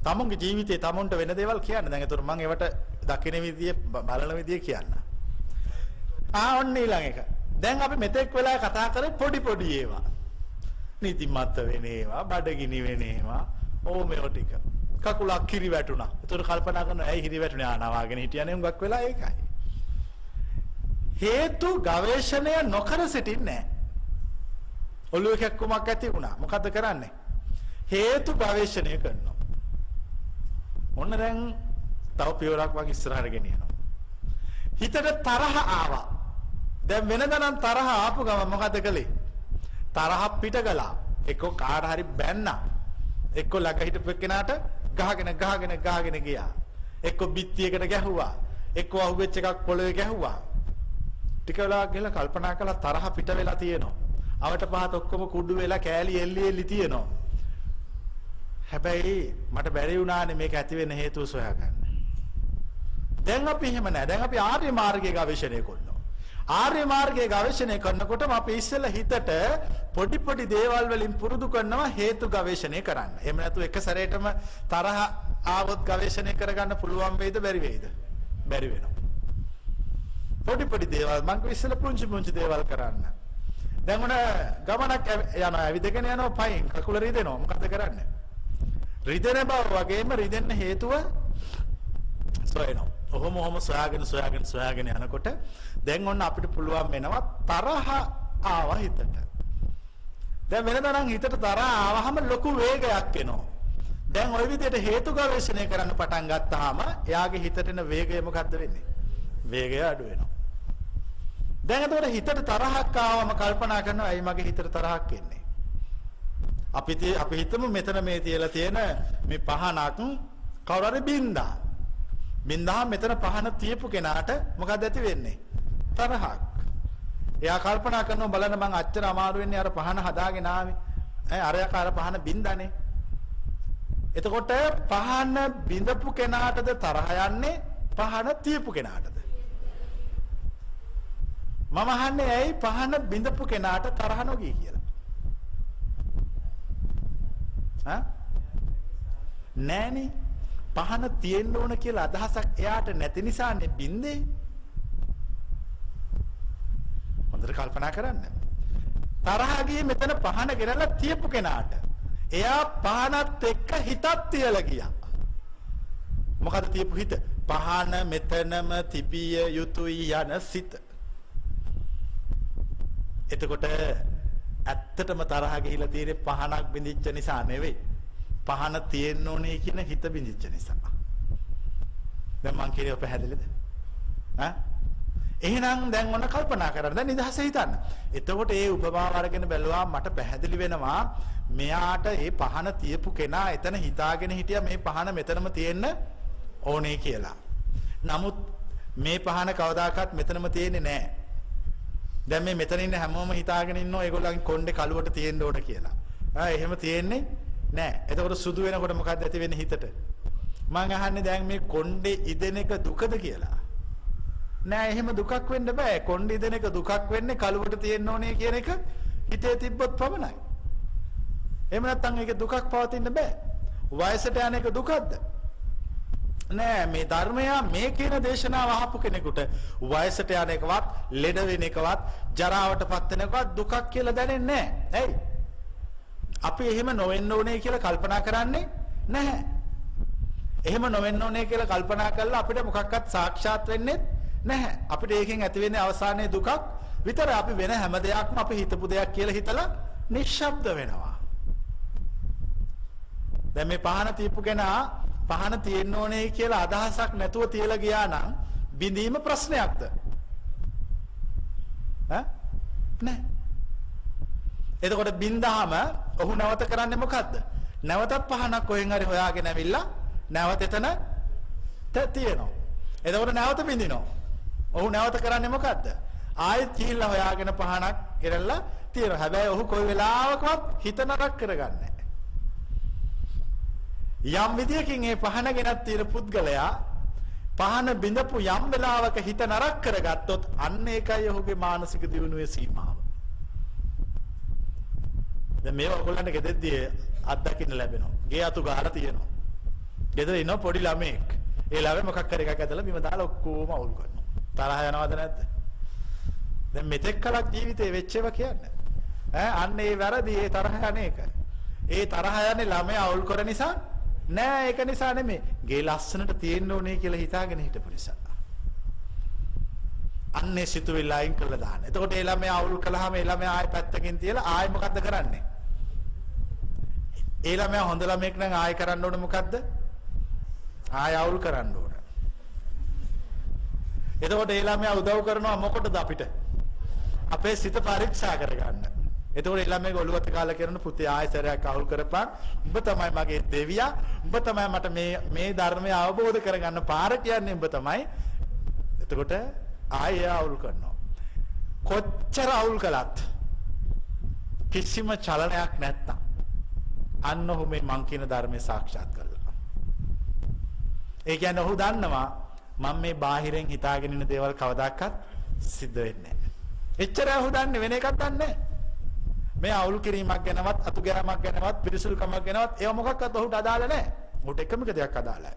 තමුන්ගේ ජීවිතේ තමුන්ට වෙන දේවල් කියන්න. දැන් ඒතර මම ඒවට දකින විදිය බලන විදිය කියන්න. ඔන්න ඊළඟ එක. දැන් අපි මෙතෙක් වෙලා කතා කරේ පොඩි ඒවා. නිදිමත වෙන ඒවා, බඩගිනි වෙන ඒවා, ඕමෙව ටික. කකුලක් කිරි වැටුණා. ඒතර කල්පනා කරනවා ඇයි කිරි වැටුනේ? ආනවාගෙන හිටියනේ උඟක් වෙලා ඒකයි. හේතු ගවේෂණය නොකර සිටින්නේ නැහැ. ඔළුව එකක්කමක් ඇති වුණා. මොකද්ද කරන්නේ? හේතු ගවේෂණය කරනවා. ඔන්න දැන් තව පියවරක් වගේ ඉස්සරහට ගෙනියනවා. හිතට තරහ ආවා. දැන් වෙනදනම් තරහ ආපු ගමන් මොකද කළේ? තරහ පිට ගලා. එක්ක කාට හරි බැන්නා. එක්ක ළඟ හිටපු කෙනාට ගහගෙන ගියා. එක්ක බිත්තියකට ගැහුවා. එක්ක අහුවෙච්ච එකක් පොළවේ ගැහුවා. ටික වෙලාවක් ගිහලා කල්පනා කළා තරහ පිට වෙලා තියෙනවා. අවට පහත් ඔක්කොම කුඩු වෙලා කෑලි එල්ලි තියෙනවා. හැබැයි මට බැරි වුණානේ මේක ඇති වෙන හේතුව සොයාගන්න. දැන් අපි එහෙම නැහැ. දැන් අපි ආර්ය මාර්ගයේ ගවේෂණය කරනවා. ආර්ය මාර්ගයේ ගවේෂණය කරනකොටම අපි ඉස්සෙල්ලා හිතට පොඩි දේවල් වලින් පුරුදු කරනවා හේතු ගවේෂණය කරන්න. එහෙම නැතු එක සැරේටම තරහ ආවොත් ගවේෂණය කරගන්න පුළුවන් වෙයිද බැරි වෙයිද? බැරි වෙනවා. පොඩි දේවල් මම ඉස්සෙල්ලා පුංචි දේවල් කරන්න. දැන් මොන ගමනක් යනවා ඇවිදගෙන යනවා පයින් කකුල රිදෙනවා මොකද කරන්නේ? රිදෙන බව වගේම රිදෙන්න හේතුව සොයනවා. ඔහොම සොයාගෙන යනකොට දැන් ඔන්න අපිට පුළුවන් වෙනවා තරහ ආව හිතට. දැන් වෙනදා නම් හිතට තරහ ආවහම ලොකු වේගයක් එනවා. දැන් ওই විදිහට හේතු ගවේෂණය කරන්න පටන් ගත්තාම එයාගේ හිතට එන වේගය මොකද්ද වෙන්නේ? වේගය අඩු වෙනවා. දැන් එතකොට හිතට තරහක් ආවම කල්පනා කරනවා ඇයි මගේ හිතට තරහක් එන්නේ? අපි හිතමු මෙතන මේ තියලා තියෙන මේ පහනක් කවුරු හරි බින්දා. බින්දා මෙතන පහන තියපු කෙනාට මොකද ඇති වෙන්නේ? තරහක්. එයා කල්පනා කරනවා බලන්න මං අච්චර අමාරු වෙන්නේ අර පහන හදාගෙන ආවේ. අරයා කාර පහන බින්දානේ. එතකොට පහන බින්දපු කෙනාටද තරහ යන්නේ පහන තියපු කෙනාටද? මම අහන්නේ ඇයි පහන බින්දපු කෙනාට තරහ නොගී කියලා? නෑනේ පහන තියෙන්න ඕන කියලා අදහසක් එයාට නැති නිසානේ බින්දේ. හොඳට කල්පනා කරන්න. තරහ ගියේ මෙතන පහන ගෙනලා තියපු කෙනාට. එයා පහනත් එක්ක හිතක් තියලා ගියා. මොකද තියපු හිත? පහන මෙතනම තිබිය යුතුයි යන සිත. එතකොට ඇත්තටම තරහ ගිහිලා තියෙන්නේ පහනක් බිඳිච්ච නිසා නෙවෙයි. පහන තියෙන්න ඕනේ කියන හිත බිඳිච්ච නිසා. දැන් මං කියන්නේ පැහැදිලිද? එහෙනම් දැන් ඔන්න කල්පනා කරන්න. දැන් නිදහස හිතන්න. එතකොට ඒ උපමාව අරගෙන බැලුවා මට පැහැදිලි වෙනවා මෙයාට මේ පහන තියපු කෙනා එතන හිතාගෙන හිටියා මේ පහන මෙතනම තියෙන්න ඕනේ කියලා. නමුත් මේ පහන කවදාකවත් මෙතනම තියෙන්නේ නැහැ. දැන් මේ මෙතන ඉන්න හැමෝම හිතාගෙන ඉන්නවා ඒගොල්ලන්ගේ කොණ්ඩේ කළුවට තියෙන්න ඕන කියලා. එහෙම තියෙන්නේ නැහැ. එතකොට සුදු වෙනකොට මොකක්ද ඇති වෙන්නේ හිතට? මං අහන්නේ දැන් මේ කොණ්ඩේ ඉදෙන එක දුකද කියලා. නෑ එහෙම දුකක් වෙන්න බෑ. කොණ්ඩේ ඉදෙන එක දුකක් වෙන්නේ කළුවට තියෙන්න ඕනේ කියන එක හිතේ තිබ්බොත් පමණයි. එහෙම නැත්නම් ඒක දුකක් පවතින්න බෑ. වයසට යන එක දුකක්ද? නෑ මේ ධර්මය මේ කියන දේශනාව අහපු කෙනෙකුට වයසට යන එකවත් ලෙඩ වෙන එකවත් ජරාවටපත් වෙන එකවත් දුකක් කියලා දැනෙන්නේ නෑ. ඇයි? අපි එහෙම නොවෙන්න ඕනේ කියලා කල්පනා කරන්නේ නැහැ. එහෙම නොවෙන්න ඕනේ කියලා කල්පනා කළා අපිට මොකක්වත් සාක්ෂාත් වෙන්නේ නැහැ. අපිට ඒකෙන් ඇති වෙන්නේ අවසානයේ දුකක් විතර. අපි වෙන හැම දෙයක්ම අපි හිතපු දෙයක් කියලා හිතලා නිශ්ශබ්ද වෙනවා. දැන් මේ පහන තියපු කෙනා පහන තියෙන්න ඕනේ කියලා අදහසක් නැතුව තියලා ගියා නම් බිඳීම ප්‍රශ්නයක්ද? නෑ. එතකොට බින්දාම ඔහු නැවත කරන්නේ මොකද්ද? නැවතත් පහනක් කොහෙන් හරි හොයාගෙන ඇවිල්ලා නැවත එතන තියෙනවා. එතකොට නැවත බින්දිනවා. ඔහු නැවත කරන්නේ මොකද්ද? ආයෙත් ගිහිල්ලා හොයාගෙන පහනක් ඉරලා තියෙනවා. හැබැයි ඔහු කොයි වෙලාවකවත් හිත නරක කරගන්නේ නැහැ. යම් විදියකින් මේ පහන ගෙනත් තියෙන පුද්ගලයා පහන බිඳපු යම් වෙලාවක හිත නරක කරගත්තොත් අන්න ඒකයි ඔහුගේ මානසික දියුණුවේ සීමාව. දැන් මේව ඔයගොල්ලන්ට ගෙදෙද්දී අත්දකින්න ලැබෙනවා. ගේ අතු ගහලා තියෙනවා. ගෙදර ඉන්න පොඩි ළමෙක්. ඒ ළමයා මොකක් කර එකක් ඇදලා බිම දාලා ඔක්කොම අවුල් කරනවා. තරහ යනවද නැද්ද? දැන් මෙතෙක් කලක් ජීවිතේ වෙච්ච ඒවා කියන්නේ. අන්න ඒ වැරදි ඒ තරහ යන එක. ඒ තරහ යන්නේ ළමයා අවුල් කර නිසා නෑ. ඒක නිසා නෙමෙයි. ගේ ලස්සනට තියෙන්න ඕනේ කියලා හිතාගෙන හිටපු නිසා. අන්නේ සිතුවිල්ල අයින් කරලා දාන්න. එතකොට ඒ ළමයා අවුල් කළාම ඒ ළමයා ආයෙ පැත්තකින් තියලා ආයෙ මොකද්ද කරන්නේ? ඒ ළමයා හොඳ ළමෙක් නම් ආයෙ කරන්න ඕනේ මොකද්ද? ආයෙ අවුල් කරන්න ඕන. එතකොට ඒ ළමයා උදව් කරනවා මොකටද අපිට? අපේ සිත පරීක්ෂා කරගන්න. එතකොට ඒ ළමයාගේ ඔළුවට කාලා කරන පුතේ ආයෙ සැරයක් අවුල් කරපන්. උඹ තමයි මගේ දෙවියා. උඹ තමයි මට මේ ධර්මය අවබෝධ කරගන්න පාර කියන්නේ උඹ තමයි. එතකොට ආයෙ අවුල් කරනවා. කොච්චර අවුල් කළත් කිසිම චලනයක් නැත්තම් අන්න ඔහු මේ මං කියන ධර්මයේ සාක්ෂාත් කරලා. ඒ කියන්නේ ඔහු දන්නවා මම මේ බාහිරෙන් හිතාගෙන ඉන්න දේවල් කවදාකවත් සිද්ධ වෙන්නේ නැහැ. එච්චර ඔහු දන්නේ වෙන එකක් දන්නේ නැහැ. මේ අවුල් කිරීමක් ගැනවත් අතු ගෑමක් ගැනවත් පිරිසුදුකමක් ගැනවත් ඒව මොකක්වත් ඔහුට අදාළ නැහැ. ඔහුට එකම දෙයක් අදාළයි.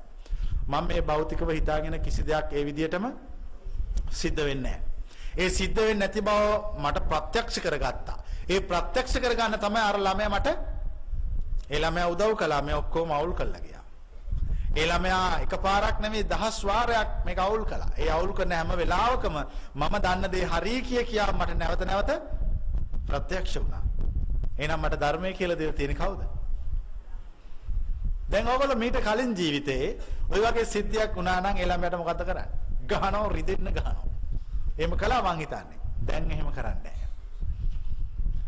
මම මේ භෞතිකව හිතාගෙන කිසි දෙයක් ඒ විදිහටම සිද්ධ වෙන්නේ නැහැ. ඒ සිද්ධ වෙන්නේ නැති බව මට ප්‍රත්‍යක්ෂ කරගත්තා. ඒ ප්‍රත්‍යක්ෂ කරගන්න තමයි අර ළමයා මට ඒ ළමයා උදව් කළා මේ ඔක්කොම අවුල් කරලා ගියා. ඒ ළමයා එකපාරක් නෙමෙයි 10 වාරයක් මේක අවුල් කළා. ඒ අවුල් කරන හැම වෙලාවකම මම දන්න දේ හරි කියා මට නැවත නැවත ප්‍රත්‍යක්ෂ වුණා. එහෙනම් මට ධර්මයේ කියලා දෙන්න තියෙන්නේ කවුද? දැන් ඔයගොල්ලෝ මීට කලින් ජීවිතේ ওই වගේ සිද්ධියක් වුණා නම් ඒ ළමයාට මොකද කරන්නේ? ගහනවා රිදෙන්න ගහනවා. එහෙම කළා මං හිතන්නේ. දැන් එහෙම කරන්නේ නැහැ.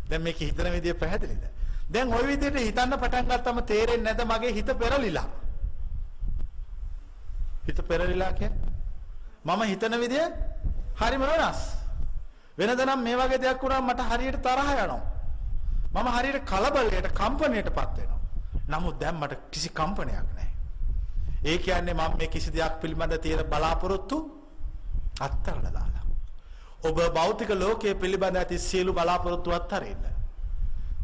දැන් මේක හිතන විදිය පැහැදිලිද? දැන් ওই විදිහට හිතන්න පටන් ගත්තම තේරෙන්නේ නැද මගේ හිත පෙරලිලා. හිත පෙරලිලා කියන්නේ මම හිතන විදිය හරිම වෙනස්. වෙනදනම් මේ වගේ දෙයක් වුණාම මට හරියට තරහ යනවා. මම හරියට කලබලයට කම්පණයටපත් වෙනවා. නමුත් දැන් මට කිසි කම්පනයක් නැහැ. ඒ කියන්නේ මම මේ කිසි දෙයක් පිළිබඳ තියෙන බලාපොරොත්තු අත්හැරලා දාලා. ඔබ භෞතික ලෝකයේ පිළිබඳ ඇති සියලු බලාපොරොත්තු අත්හරින්න.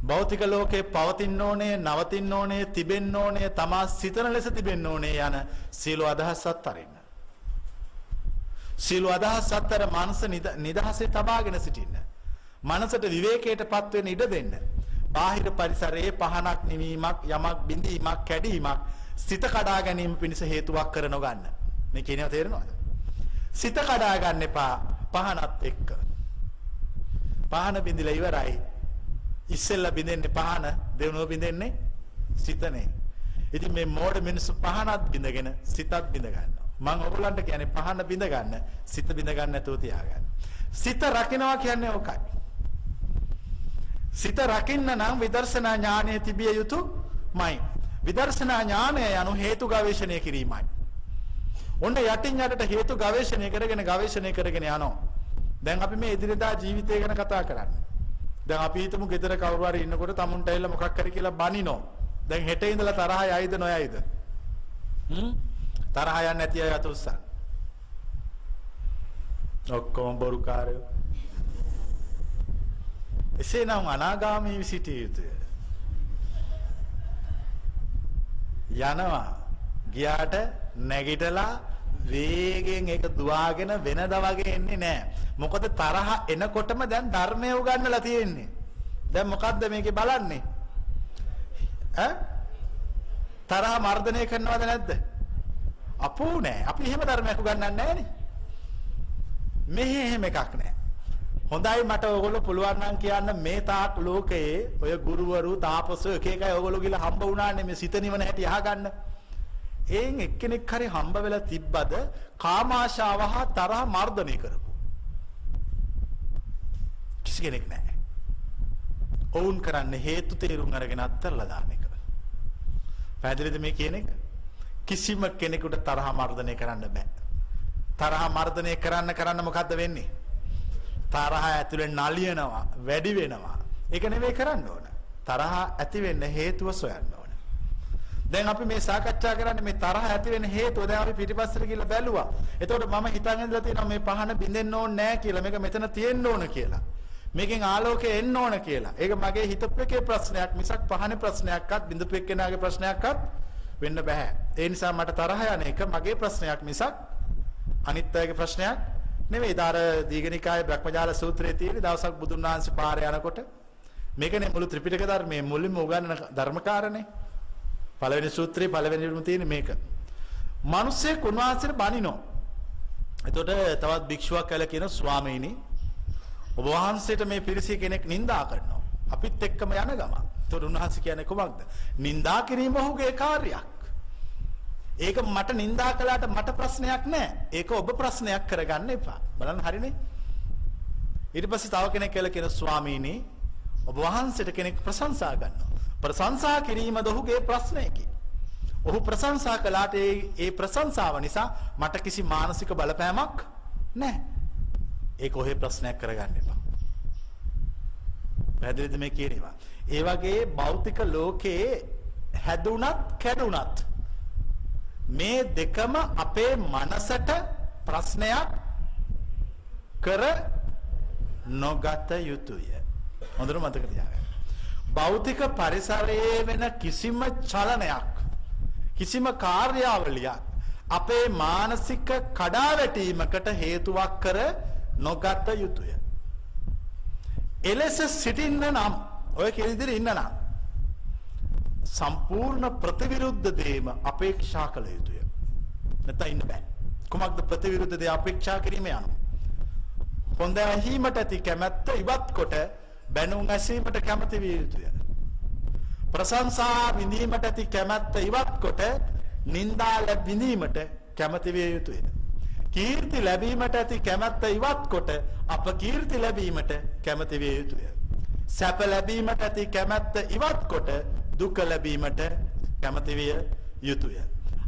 භෞතික ලෝකේ පවතින්න ඕනේ, නවතින්න ඕනේ, තිබෙන්න ඕනේ, තමා සිතන ලෙස තිබෙන්න ඕනේ යන සියලු අදහස් අත්හරින්න. සියලු අදහස් අත්තර මනස නිදහසේ තබාගෙන සිටින්න. මනසට විවේකයටපත් වෙන්න ඉඩ දෙන්න. බාහිර පරිසරයේ පහනක් නිවීමක්, යමක් බිඳීමක්, කැඩීමක් සිත කඩා ගැනීම පිණිස හේතුවක් කර නොගන්න. මේ කියනවා තේරෙනවද? සිත කඩා ගන්න එපා පහනත් එක්ක. පහන බිඳිලා ඉවරයි. ඉස්සෙල්ලා බින්දෙන්නේ පහන, දෙවනුව බින්දෙන්නේ සිතනේ. ඉතින් මේ මෝඩ මිනිස්සු පහනත් බින්දගෙන සිතත් බින්ද ගන්නවා. මම ඔයගොල්ලන්ට කියන්නේ පහන බින්ද ගන්න, සිත බින්ද ගන්න නැතුව තියාගන්න. සිත රකින්නවා කියන්නේ ඕකයි. සිත රකින්න නම් විදර්ශනා ඥානය තිබිය යුතුමයි. විදර්ශනා ඥානය යනු හේතු ගවේෂණය කිරීමයි. ඔන්න යටින් යටට හේතු ගවේෂණය කරගෙන යනවා. දැන් අපි මේ එදිනෙදා ජීවිතය ගැන කතා කරන්නේ. දැන් අපි හිතමු ගෙදර කවුරු හරි ඉන්නකොට tamunට ඇවිල්ලා මොකක් හරි කියලා බනිනෝ. දැන් හෙට ඉඳලා තරහ යයිද නොයයිද? තරහ යන්නේ නැති අය අත උස්සන්න. ඔක්කොම බොරුකාරයෝ. එසේනම් අනාගාමී සිටිය යුතුය. යනවා ගියාට නැගිටලා වේගෙන් ඒක දුවාගෙන වෙනදා වගේ එන්නේ නැහැ. මොකද තරහ එනකොටම දැන් ධර්මය උගන්වලා තියෙන්නේ. දැන් මොකද්ද මේකේ බලන්නේ? තරහ මර්ධනය කරනවද නැද්ද? අපෝ නෑ. අපි එහෙම ධර්මයක් උගන්වන්නේ නැහනේ. මෙහි එහෙම එකක් නෑ. හොඳයි මට ඔයගොල්ලෝ පුළුවන් නම් කියන්න මේ තාක් ලෝකයේ ඔය ගුරුවරු තාපසෝ එක එකයි ඔයගොල්ලෝ ගිහලා හම්බ වුණානේ මේ සිත නිවන හැටි අහගන්න. එයින් එක්කෙනෙක් හරි හම්බ වෙලා තිබ්බද කාමාශාව හා තරහ මර්ධනය කරපු? කිසි කෙනෙක් නැහැ. ඔවුන් කරන්නේ හේතු තේරුම් අරගෙන අත්හැරලා දාන එක. පැහැදිලිද මේ කියන එක? කිසිම කෙනෙකුට තරහ මර්ධනය කරන්න බෑ. තරහ මර්ධනය කරන්න මොකද්ද වෙන්නේ? තරහ ඇතුලෙන් නලියනවා, වැඩි වෙනවා. ඒක නෙවෙයි කරන්න ඕන. තරහ ඇති වෙන්න හේතුව සොයන්න ඕන. දැන් අපි මේ සාකච්ඡා කරන්නේ මේ තරහ ඇති වෙන හේතුව. දැන් අපි පිටිපස්සට ගිහලා බැලුවා. එතකොට මම හිතන් ඉඳලා තියෙනවා මේ පහන බින්දෙන්න ඕනේ නැහැ කියලා. මේක මෙතන තියෙන්න ඕන කියලා. මේකෙන් ආලෝකය එන්න ඕන කියලා. ඒක මගේ හිතපු එකේ ප්‍රශ්නයක් මිසක් පහනේ ප්‍රශ්නයක්වත් බින්දපු එක්කෙනාගේ ප්‍රශ්නයක්වත් වෙන්න බෑ. ඒ නිසා මට තරහ යන එක මගේ ප්‍රශ්නයක් මිසක් අනිත් අයගේ ප්‍රශ්නයක් නෙවෙයි. ඊදාර දීඝනිකායේ බ්‍රහ්මජාල සූත්‍රයේ තියෙන දවසක් බුදුන් වහන්සේ පාරේ යනකොට මේකනේ මුළු ත්‍රිපිටක ධර්මයේ මුලින්ම උගන්වන ධර්මකාරණේ. පළවෙනි සූත්‍රයේ පළවෙනිම තියෙන මේක. මිනිස්සේ කුණවාසෙට බනිනෝ. එතකොට තවත් භික්ෂුවක් කියලා කියන ස්වාමීනි ඔබ වහන්සේට මේ පිරිසේ කෙනෙක් නිඳා කරනවා. අපිත් එක්කම යන ගම. එතකොට උන්වහන්සේ කියන්නේ කොහොමද? නිඳා කිරීම ඔහුගේ කාර්යයක්. ඒක මට නිඳා කළාට මට ප්‍රශ්නයක් නැහැ. ඒක ඔබ ප්‍රශ්නයක් කරගන්න එපා. බලන්න හරිනේ. ඊට පස්සේ තව කෙනෙක් කියලා කියන ස්වාමීනි ඔබ වහන්සේට කෙනෙක් ප්‍රශංසා කරනවා. ප්‍රශංසා කිරීමද ඔහුගේ ප්‍රශ්නයකි. ඔහු ප්‍රශංසා කළාට ඒ ප්‍රශංසාව නිසා මට කිසි මානසික බලපෑමක් නැහැ. ඒක ඔහේ ප්‍රශ්නයක් කරගන්න එපා. පැහැදිලිද මේ කියනවා? ඒ වගේ භෞතික ලෝකයේ හැදුනත් කැඩුනත් මේ දෙකම අපේ මනසට ප්‍රශ්නයක් කර නොගත යුතුය. හොඳට මතක තියාගන්න. භෞතික පරිසරයේ වෙන කිසිම චලනයක් කිසිම කාර්යාවලියක් අපේ මානසික කඩාවැටීමකට හේතුවක් කර නොගත යුතුය. එලෙස සිටින්න නම් ඔය කියන විදිහට ඉන්න නම් සම්පූර්ණ ප්‍රතිවිරුද්ධ දේම අපේක්ෂා කළ යුතුය. නැත්නම් ඉන්න බෑ. කුමක්ද ප්‍රතිවිරුද්ධ දේ අපේක්ෂා කිරීම යනවා. හොඳ ඇහිීමට ඇති කැමැත්ත ඉවත් කොට බැනුම් ඇසීමට කැමැති විය යුතුය. ප්‍රශංසා විඳීමට ඇති කැමැත්ත ඉවත් කොට නින්දා විඳීමට කැමැති විය යුතුය. කීර්ති ලැබීමට ඇති කැමැත්ත ඉවත් කොට අපකීර්ති ලැබීමට කැමැති විය යුතුය. සැප ලැබීමට ඇති කැමැත්ත ඉවත් කොට දුක ලැබීමට කැමැති විය යුතුය.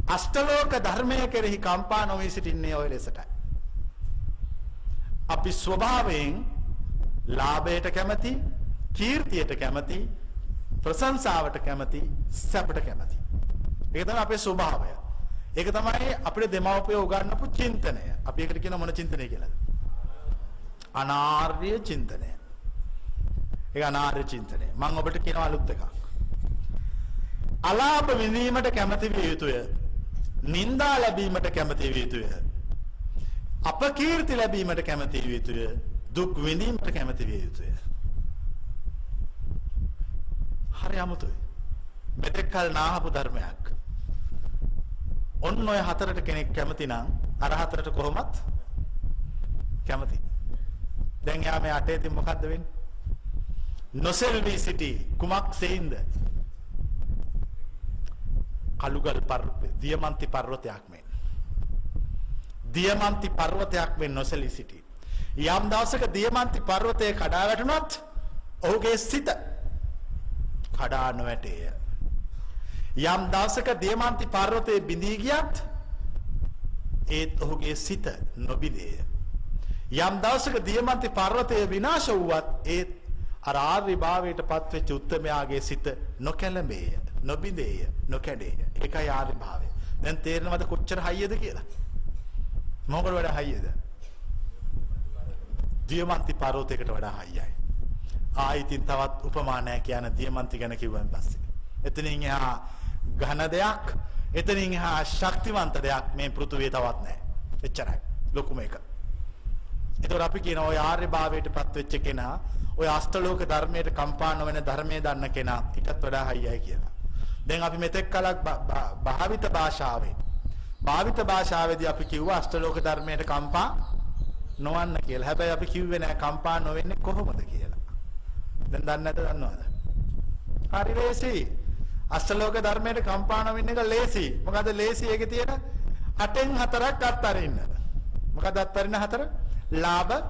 අෂ්ටලෝක ධර්මයේ කෙරෙහි කම්පා නොවී සිටින්නේ ඔය ලෙසටයි. අපි ස්වභාවයෙන් ලාභයට කැමැති, කීර්තියට කැමැති, ප්‍රශංසාවට කැමැති, සැපට කැමැති. ඒක තමයි අපේ ස්වභාවය. ඒක තමයි අපේ දෙමව්පියෝ උගන්වපු චින්තනය. අපි ඒකට කියන මොන චින්තනය කියලාද? අනාර්ය චින්තනය. ඒක අනාර්ය චින්තනය. මම ඔබට කියනවා අලුත් එකක්. අලාභ විඳීමට කැමැති විය යුතුය. නින්දා ලැබීමට කැමැති විය යුතුය. අපකීර්ති ලැබීමට කැමැති විය යුතුය. දුක් විඳීමට කැමැති විය යුතුය. හරි අමුතුයි. මෙතෙක් කල නාහපු ධර්මයක්. ඔන්න ඔය හතරට කෙනෙක් කැමති නම් අර හතරට කොහොමත් කැමති. දැන් යා මේ අටේ තින් මොකද්ද වෙන්නේ? නොසෙල්වි සිටි කුමක් සෙයින්ද? කලුගල් දියමන්ති පර්වතයක් මෙන්. දියමන්ති පර්වතයක් මෙන් නොසෙලී සිටි. යම් දවසක දියමන්ති පර්වතය කඩා වැටුණොත් ඔහුගේ සිත කඩා නොවැටේය. යම් දවසක දියමන්ති පර්වතයේ බිඳී ගියත් ඒත් ඔහුගේ සිත නොබිඳේය. යම් දවසක දියමන්ති පර්වතය විනාශ වුවත් ඒත් අර ආර්ය භාවයට පත්වෙච්ච උත්තමයාගේ සිත නොකැළඹේය, නොබිඳේය, නොකැඩේය. ඒකයි ආර්ය භාවය. දැන් තේරෙනවද කොච්චර හයියද කියලා? මොකට වඩා හයියද? දියමන්ති පර්වතයකට වඩා හයියයි. ආයිතින් තවත් උපමානයක් කියන දියමන්ති ගැන කිව්වන් පස්සේ. එතනින් එහා ඝන දෙයක්, එතනින් එහා ශක්තිවන්ත දෙයක් මේ පෘථුවියේ තවත් නැහැ. එච්චරයි. ලොකුම එක. ඒතකොට අපි කියන ඔය ආර්ය භාවයට පත් වෙච්ච කෙනා, ඔය අෂ්ටලෝක ධර්මයට කම්පා නොවන ධර්මයේ දන්න කෙනා ඊටත් වඩා හයියයි කියලා. දැන් අපි මෙතෙක් කලක් භාවිත භාෂාවේදී අපි කිව්වා අෂ්ටලෝක ධර්මයට කම්පා නොවන්න කියලා. හැබැයි අපි කිව්වේ නෑ කම්පා නොවෙන්නේ කොහොමද කියලා. දැන් දන්නේ නැද දන්නවද? හරි ලේසි. අෂ්ටලෝක ධර්මයට කම්පා නොවෙන්න එක ලේසි. මොකද ලේසි ඒකේ තියෙන 8න් 4ක් අත්හරින්න. මොකද අත්හරින්න 4? ලාභ,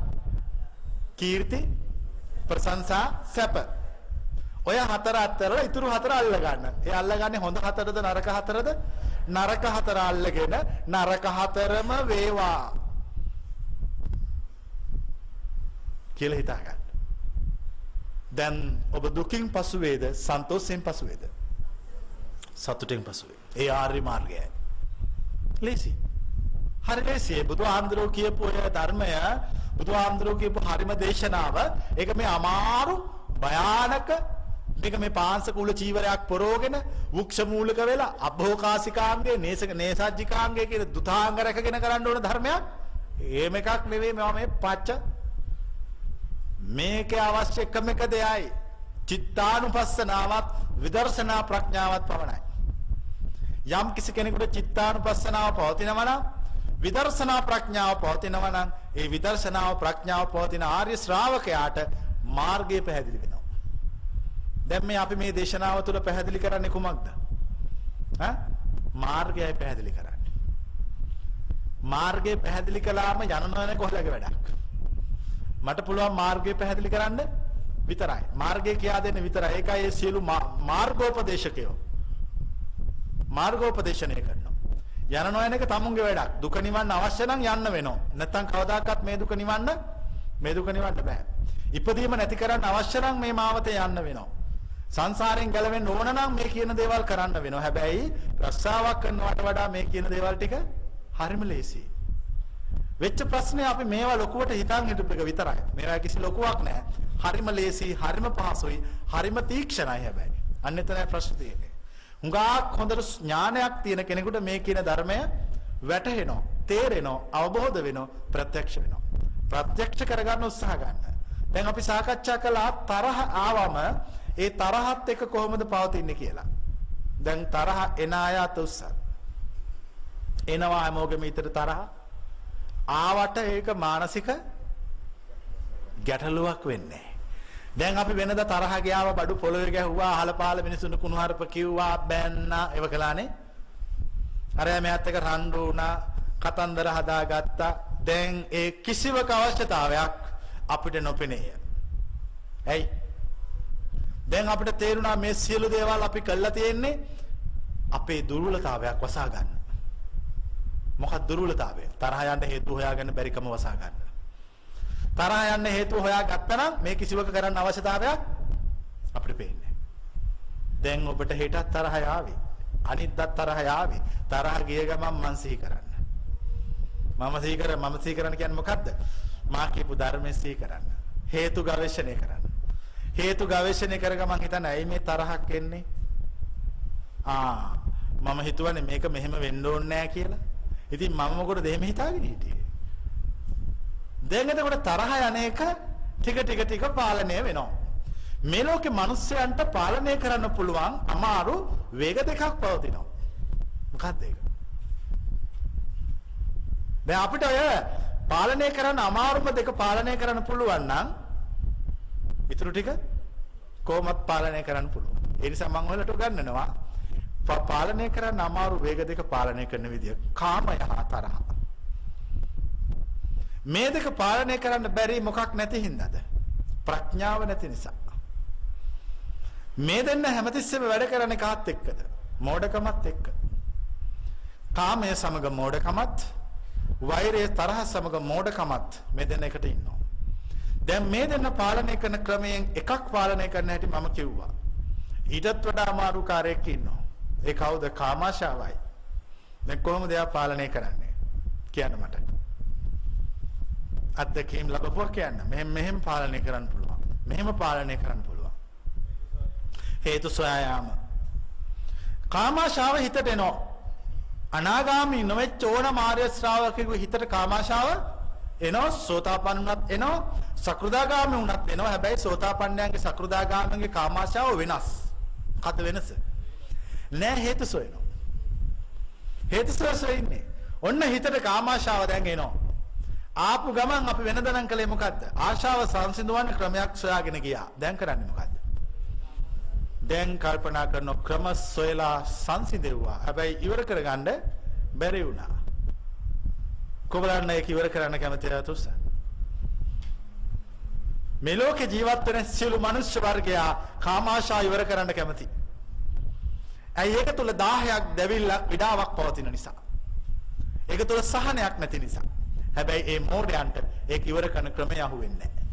කීර්ති, ප්‍රශංසා, සැප. ඔය 4 අතරලා ඉතුරු 4 අල්ල ගන්න. ඒ අල්ලගන්නේ හොඳ 4ද නරක 4ද? නරක 4 අල්ලගෙන නරක 4ම වේවා කියලා හිතා ගන්න. දැන් ඔබ දුකින් පසු වේද සන්තෝෂයෙන් පසු වේද? සතුටින් පසු වේ. ඒ ආර්ය මාර්ගයයි. ලේසි. හරි ලේසි. බුදුහාමුදුරුවෝ කියපු ඔය ධර්මය, බුදුහාමුදුරුවෝ කියපු හරිම දේශනාව, ඒක මේ අමාරු භයානක, මේක මේ පාංශකූල චීවරයක් පොරෝගෙන වෘක්ෂ මූලික වෙලා අභෝකාසිකාංගයේ නේසජ්ජිකාංගයේ කියන දුතාංග රැකගෙන කරන්න ඕන ධර්මයක්. එහෙම එකක් නෙවෙයි මේ පච්ච. මේකේ අවශ්‍ය එකම එක දෙයයි චිත්තානුපස්සනාවත් විදර්ශනා ප්‍රඥාවත් පමණයි. යම් කිසි කෙනෙකුට චිත්තානුපස්සනාව පවතිනවා නම්, විදර්ශනා ප්‍රඥාව පවතිනවා නම්, ඒ විදර්ශනාව ප්‍රඥාව පවතින ආර්ය ශ්‍රාවකයාට මාර්ගය පැහැදිලි වෙනවා. දැන් මේ අපි මේ දේශනාව තුළ පැහැදිලි කරන්නේ කුමක්ද? මාර්ගයයි පැහැදිලි කරන්නේ. මාර්ගය පැහැදිලි කළාම යන නොයන කොහොලක වැඩක්. මට පුළුවන් මාර්ගය පැහැදිලි කරන්න විතරයි. මාර්ගය කියා දෙන්න විතරයි. ඒකයි මේ සියලු මාර්ගෝපදේශකයෝ මාර්ගෝපදේශනය කරනවා. යන නොයන එක තමුන්ගේ වැඩක්. දුක නිවන්න අවශ්‍ය නම් යන්න වෙනවා. නැත්නම් කවදාකවත් මේ දුක නිවන්න බෑ. ඉපදීම නැති කරන්න අවශ්‍ය නම් මේ මාවතේ යන්න වෙනවා. සංසාරයෙන් ගැලවෙන්න ඕන නම් මේ කියන දේවල් කරන්න වෙනවා. හැබැයි රස්සාවක් කරනවට වඩා මේ කියන දේවල් ටික හරිම ලේසියි. වෙච්ච ප්‍රශ්නේ අපි මේවා ලොකුවට හිතන් හිටපු එක විතරයි. මේවා කිසි ලොකුවක් නැහැ. හරිම ලේසි, හරිම පහසුයි, හරිම තීක්ෂණයි හැබැයි. අන්න එතනයි ප්‍රශ්නේ තියෙන්නේ. හුඟක් හොඳට ඥානයක් තියෙන කෙනෙකුට මේ කියන ධර්මය වැටහෙනවා, තේරෙනවා, අවබෝධ වෙනවා, ප්‍රත්‍යක්ෂ වෙනවා. ප්‍රත්‍යක්ෂ කරගන්න උත්සාහ ගන්න. දැන් අපි සාකච්ඡා කළා තරහ ආවම ඒ තරහත් එක කොහොමද පවතින්නේ කියලා. දැන් තරහ එන අය අත උස්සන්න. එනවා හැමෝගෙම හිතට තරහ. ආවට ඒක මානසික ගැටලුවක් වෙන්නේ. දැන් අපි වෙනදා තරහ ගියාව බඩු පොළවේ ගැහුවා අහල පහල මිනිසුන්ට කුණුහරුප කිව්වා බෑන්නා ඒව කළානේ. අර මෑත් එක රණ්ඩු වුණා කතන්දර හදාගත්තා. දැන් ඒ කිසිවක අවශ්‍යතාවයක් අපිට නොපෙනේය. ඇයි? දැන් අපිට තේරුණා මේ සියලු දේවල් අපි කළා තියෙන්නේ අපේ දුර්වලතාවයක් වසා ගන්න. මොකක්ද දුර්වලතාවය? තරහ යන්න හේතු හොයාගන්න බැරිකම වසා ගන්න. තරහ යන්න හේතු හොයාගත්තා නම් මේ කිසිවක කරන්න අවශ්‍යතාවයක් අපිට පේන්නේ. දැන් ඔබට හෙටත් තරහ යාවි. අනිද්දාත් තරහ යාවි. තරහ ගිය ගමන් මං සිහි කරන්න. මම සිහි කරන්න කියන්නේ මොකද්ද? මා කියපු ධර්මයේ සිහි කරන්න. හේතු ගවේෂණය කරන්න. හේතු ගවේෂණය කරගම මං හිතන්නේ ඇයි මේ තරහක් එන්නේ? මම හිතුවනේ මේක මෙහෙම වෙන්න ඕනේ නෑ කියලා. ඉතින් මම මොකටද එහෙම හිතාගෙන හිටියේ? දැන් එතකොට තරහ යන එක ටික පාලනය වෙනවා. මේ ලෝකේ මිනිස්යන්ට පාලනය කරන්න පුළුවන් අමාරු වේග දෙකක් පවතිනවා. මොකක්ද ඒක? දැන් අපිට ඔය පාලනය කරන්න අමාරුම දෙක පාලනය කරන්න පුළුවන් නම් ඊටු ටික කොහොමද පාලනය කරන්න පුළුවන්? ඒ නිසා මම ඔයාලට උගන්වනවා පාලනය කරන්න අමාරු වේග දෙක පාලනය කරන විදිය. කාමය හා තරහ. මේ දෙක පාලනය කරන්න බැරි මොකක් නැති හින්දාද? ප්‍රඥාව නැති නිසා. මේ දෙන්න හැමතිස්සෙම වැඩ කරන්නේ කාත් එක්කද? මෝඩකමත් එක්ක. කාමය සමග මෝඩකමත්, වෛරය තරහ සමග මෝඩකමත් මේ දෙන්න එකට ඉන්නවා. දැන් මේ දෙන්න පාලනය කරන ක්‍රමයෙන් එකක් පාලනය කරන්න හැටි මම කිව්වා. ඊටත් වඩා අමාරු කාර්යයක් ඉන්නවා. ඒ කවුද? කාමාශාවයි. දැන් කොහොමද එයා පාලනය කරන්නේ? කියන්න මට. අත්දැකීම් ලැබුවා කියන්න. මෙහෙම පාලනය කරන්න පුළුවන්. මෙහෙම පාලනය කරන්න පුළුවන්. හේතු සොයා යාම. කාමාශාව හිතට එනවා. අනාගාමී නොවෙච්ච ඕන මාර්ය ශ්‍රාවකෙකුගේ හිතට කාමාශාව එනවා. සෝතාපන්නත් එනවා. සකෘදාගාමී වුණත් එනවා. හැබැයි සෝතාපන්නයන්ගේ සකෘදාගාමීන්ගේ කාමාශාව වෙනස්. මොකද වෙනස? නෑ හේතු සොයනවා. හේතු සොයන්නේ. ඔන්න හිතට කාමාශාව දැන් එනවා. ආපු ගමන් අපි වෙනදනම් කළේ මොකද්ද? ආශාව සංසිඳවන්න ක්‍රමයක් සොයාගෙන ගියා. දැන් කරන්නේ මොකද්ද? දැන් කල්පනා කරන ක්‍රම සොයලා සංසිඳෙව්වා. හැබැයි ඉවර කරගන්න බැරි වුණා. කොබලන්න ඒක ඉවර කරන්න කැමති නැතුස. මේ ලෝකේ ජීවත් වෙන සියලු මනුෂ්‍ය වර්ගයා කාමාශාව ඉවර කරන්න කැමති. ඇයි? ඒක තුල 10ක් දැවිල්ලක් විඩාවක් පවතින නිසා. ඒක තුල සහනයක් නැති නිසා. හැබැයි ඒ මෝඩයන්ට ඒක ඉවර කරන ක්‍රමය අහුවෙන්නේ නැහැ.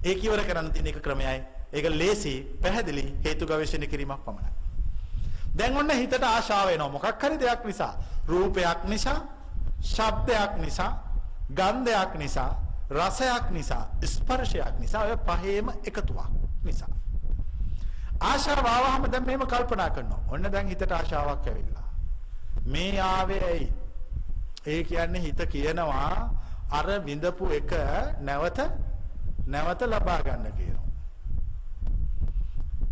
ඒක ඉවර කරන්න තියෙන එක ක්‍රමයයි. ඒක ලේසි, පැහැදිලි හේතු ගවේෂණය කිරීමක් පමණයි. දැන් ඔන්න හිතට ආශාව එනවා මොකක් හරි දෙයක් නිසා. රූපයක් නිසා, ශබ්දයක් නිසා, ගන්ධයක් නිසා, රසයක් නිසා, ස්පර්ශයක් නිසා, ඔය පහේම එකතුවක් නිසා. ආශාව ආවම දැන් මෙහෙම කල්පනා කරනවා. ඔන්න දැන් හිතට ආශාවක් ඇවිල්ලා. මේ ආවේ ඇයි? ඒ කියන්නේ හිත කියනවා අර විඳපු එක නැවත ලබා ගන්න කියනවා.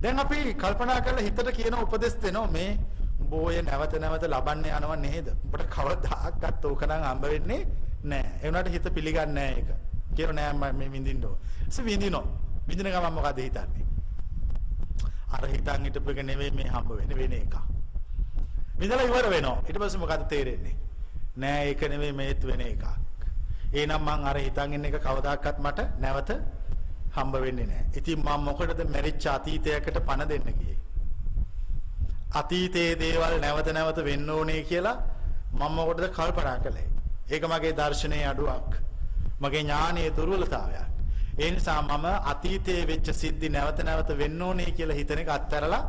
දැන් අපි කල්පනා කරලා හිතට කියන උපදෙස් දෙනවා මේ උඹ ඔය නැවත ලබන්න යනව නේද? උඹට කවදාකවත් ඕක නම් හම්බ වෙන්නේ නැහැ. ඒ වුණාට හිත පිළිගන්නේ නැහැ ඒක. කියනවා නෑ මම මේ විඳින්න ඕන. විඳින ගමන් මොකද හිතන්නේ? අර හිතන් හිටපු එක නෙවෙයි මේ හම්බ වෙන්නේ වෙන එකක්. විඳලා ඉවර වෙනවා. ඊට පස්සේ මොකද තේරෙන්නේ? නෑ ඒක නෙවෙයි මේත් වෙන එකක්. එහෙනම් මං අර හිතන් ඉන්න එක කවදාකවත් මට නැවත හම්බ වෙන්නේ නෑ. ඉතින් මම මොකටද මැරිච්ච අතීතයකට පණ දෙන්න ගියේ? අතීතයේ දේවල් නැවත වෙන්න ඕනේ කියලා මම මොකටද කල්පනා කළේ? ඒක මගේ දර්ශනයේ අඩුවක්. මගේ ඥානයේ දුර්වලතාවයක්. ඒ නිසා මම අතීතයේ වෙච්ච සිද්ධි නැවත වෙන්න ඕනේ කියලා හිතන එක අත්හැරලා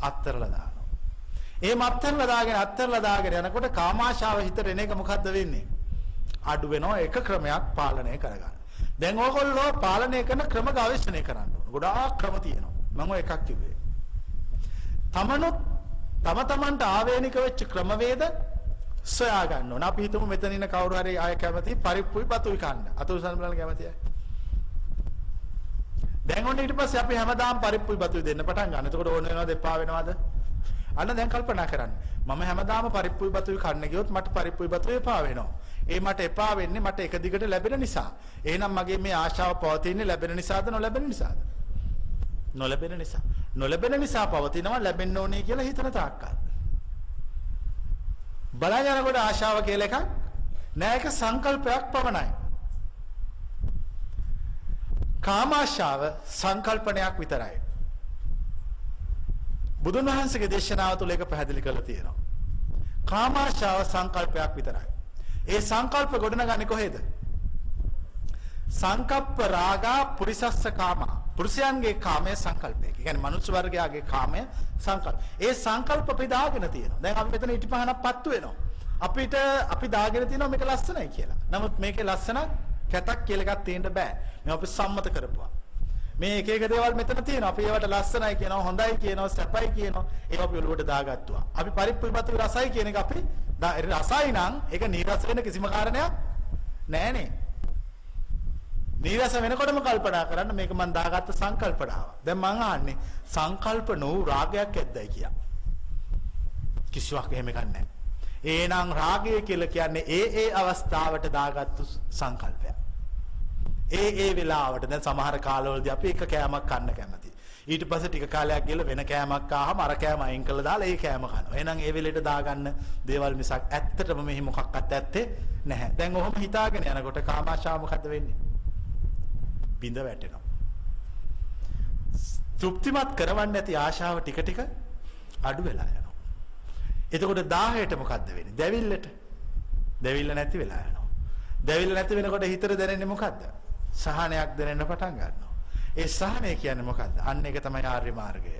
දානවා. ඒ අත්හැරලා දාගෙන යනකොට කාමාශාව හිතට එන එක මොකද්ද වෙන්නේ? අඩු වෙනවා. එක ක්‍රමයක් පාලනය කරගන්න. දැන් ඕගොල්ලෝ පාලනය කරන ක්‍රම ගවේෂණය කරන්න ඕන. ගොඩාක් ක්‍රම තියෙනවා. මම එකක් කිව්වේ. තමන්ට ආවේනික වෙච්ච ක්‍රමවේද සොයා ගන්න ඕන. අපි හිතමු මෙතන ඉන්න කවුරු හරි ආය කැමති පරිප්පුයි බතුයි කන්න. අතුරුසන් බලන්න කැමතියි. දැන් ඔන්න ඊට පස්සේ අපි හැමදාම පරිප්පුයි බතුයි දෙන්න පටන් ගන්න. එතකොට ඕන වෙනවද එපා වෙනවද? අන්න දැන් කල්පනා කරන්න. මම හැමදාම පරිප්පුයි බතුයි කන්න ගියොත් මට පරිප්පුයි බතුයි එපා වෙනවා. ඒ මට එපා වෙන්නේ මට එක දිගට ලැබෙන නිසා. එහෙනම් මගේ මේ ආශාව පවතින්නේ ලැබෙන නිසාද නොලැබෙන නිසාද? නොලැබෙන නිසා. නොලැබෙන නිසා පවතිනවා ලැබෙන්න ඕනේ කියලා හිතන තාක්කල්. බලන්න යනකොට ආශාව කියලා එකක් නෑ, ඒක සංකල්පයක් පමණයි. කාමාශාව සංකල්පනයක් විතරයි. බුදුන් වහන්සේගේ දේශනාව තුළ ඒක පැහැදිලි කරලා තියෙනවා. කාමාශාව සංකල්පයක් විතරයි. ඒ සංකල්ප ගොඩනගන්නේ කොහෙද? සංකප්ප රාගා පුරිසස්ස කාමා. පුරුෂයන්ගේ කාමයේ සංකල්පය. ඒ කියන්නේ මනුෂ්‍ය වර්ගයාගේ කාමයේ සංකල්ප. ඒ සංකල්ප අපි දාගෙන තියෙනවා. දැන් අපි මෙතන ඉටිපහනක් පත්තු වෙනවා. අපි දාගෙන තියෙනවා මේක ලස්සනයි කියලා. නමුත් මේකේ ලස්සන කැතක් කියලා එකක් තියෙන්න බෑ. මේ අපි සම්මත කරපුවා. මේ එක එක දේවල් මෙතන තියෙනවා. අපි ඒවට ලස්සනයි කියනවා, හොඳයි කියනවා, සැපයි කියනවා. ඒවා අපි ඔළුවට දාගත්තුවා. අපි පරිප්පුයි බතුයි රසයි කියන එක අපි රසයි නම් ඒක නීරස වෙන කිසිම කාරණයක් නෑනේ. නීරස වෙනකොටම කල්පනා කරන්න මේක මම දාගත්ත සංකල්පනාව. දැන් මං අහන්නේ සංකල්ප නොවු රාගයක් ඇද්දයි කියලා. කිසිවක් එහෙම එකක් නැහැ. එහෙනම් රාගය කියලා කියන්නේ ඒ අවස්ථාවට දාගත්තු සංකල්පයක්. ඒ වෙලාවට දැන් සමහර කාලවලදී අපි එක කෑමක් කන්න කැමති. ඊට පස්සේ ටික කාලයක් ගිහලා වෙන කෑමක් ආවම අර කෑම අයින් කළා දාලා ඒ කෑම කනවා. එහෙනම් ඒ වෙලෙට දාගන්න දේවල් මිසක් ඇත්තටම මෙහි මොකක්වත් ඇත්තේ නැහැ. දැන් ඔහොම හිතාගෙන යනකොට කාමාශාව මොකද්ද වෙන්නේ? බිඳ වැටෙනවා. තෘප්තිමත් කරවන්න ඇති ආශාව ටික ටික අඩු වෙලා යනවා. එතකොට 10ට මොකද්ද වෙන්නේ? දැවිල්ල නැති වෙලා යනවා. දැවිල්ල නැති වෙනකොට හිතට දැනෙන්නේ මොකද්ද? සහනයක් දැනෙන්න පටන් ගන්නවා. ඒ සහනය කියන්නේ මොකද්ද? අන්න ඒක තමයි ආර්ය මාර්ගය.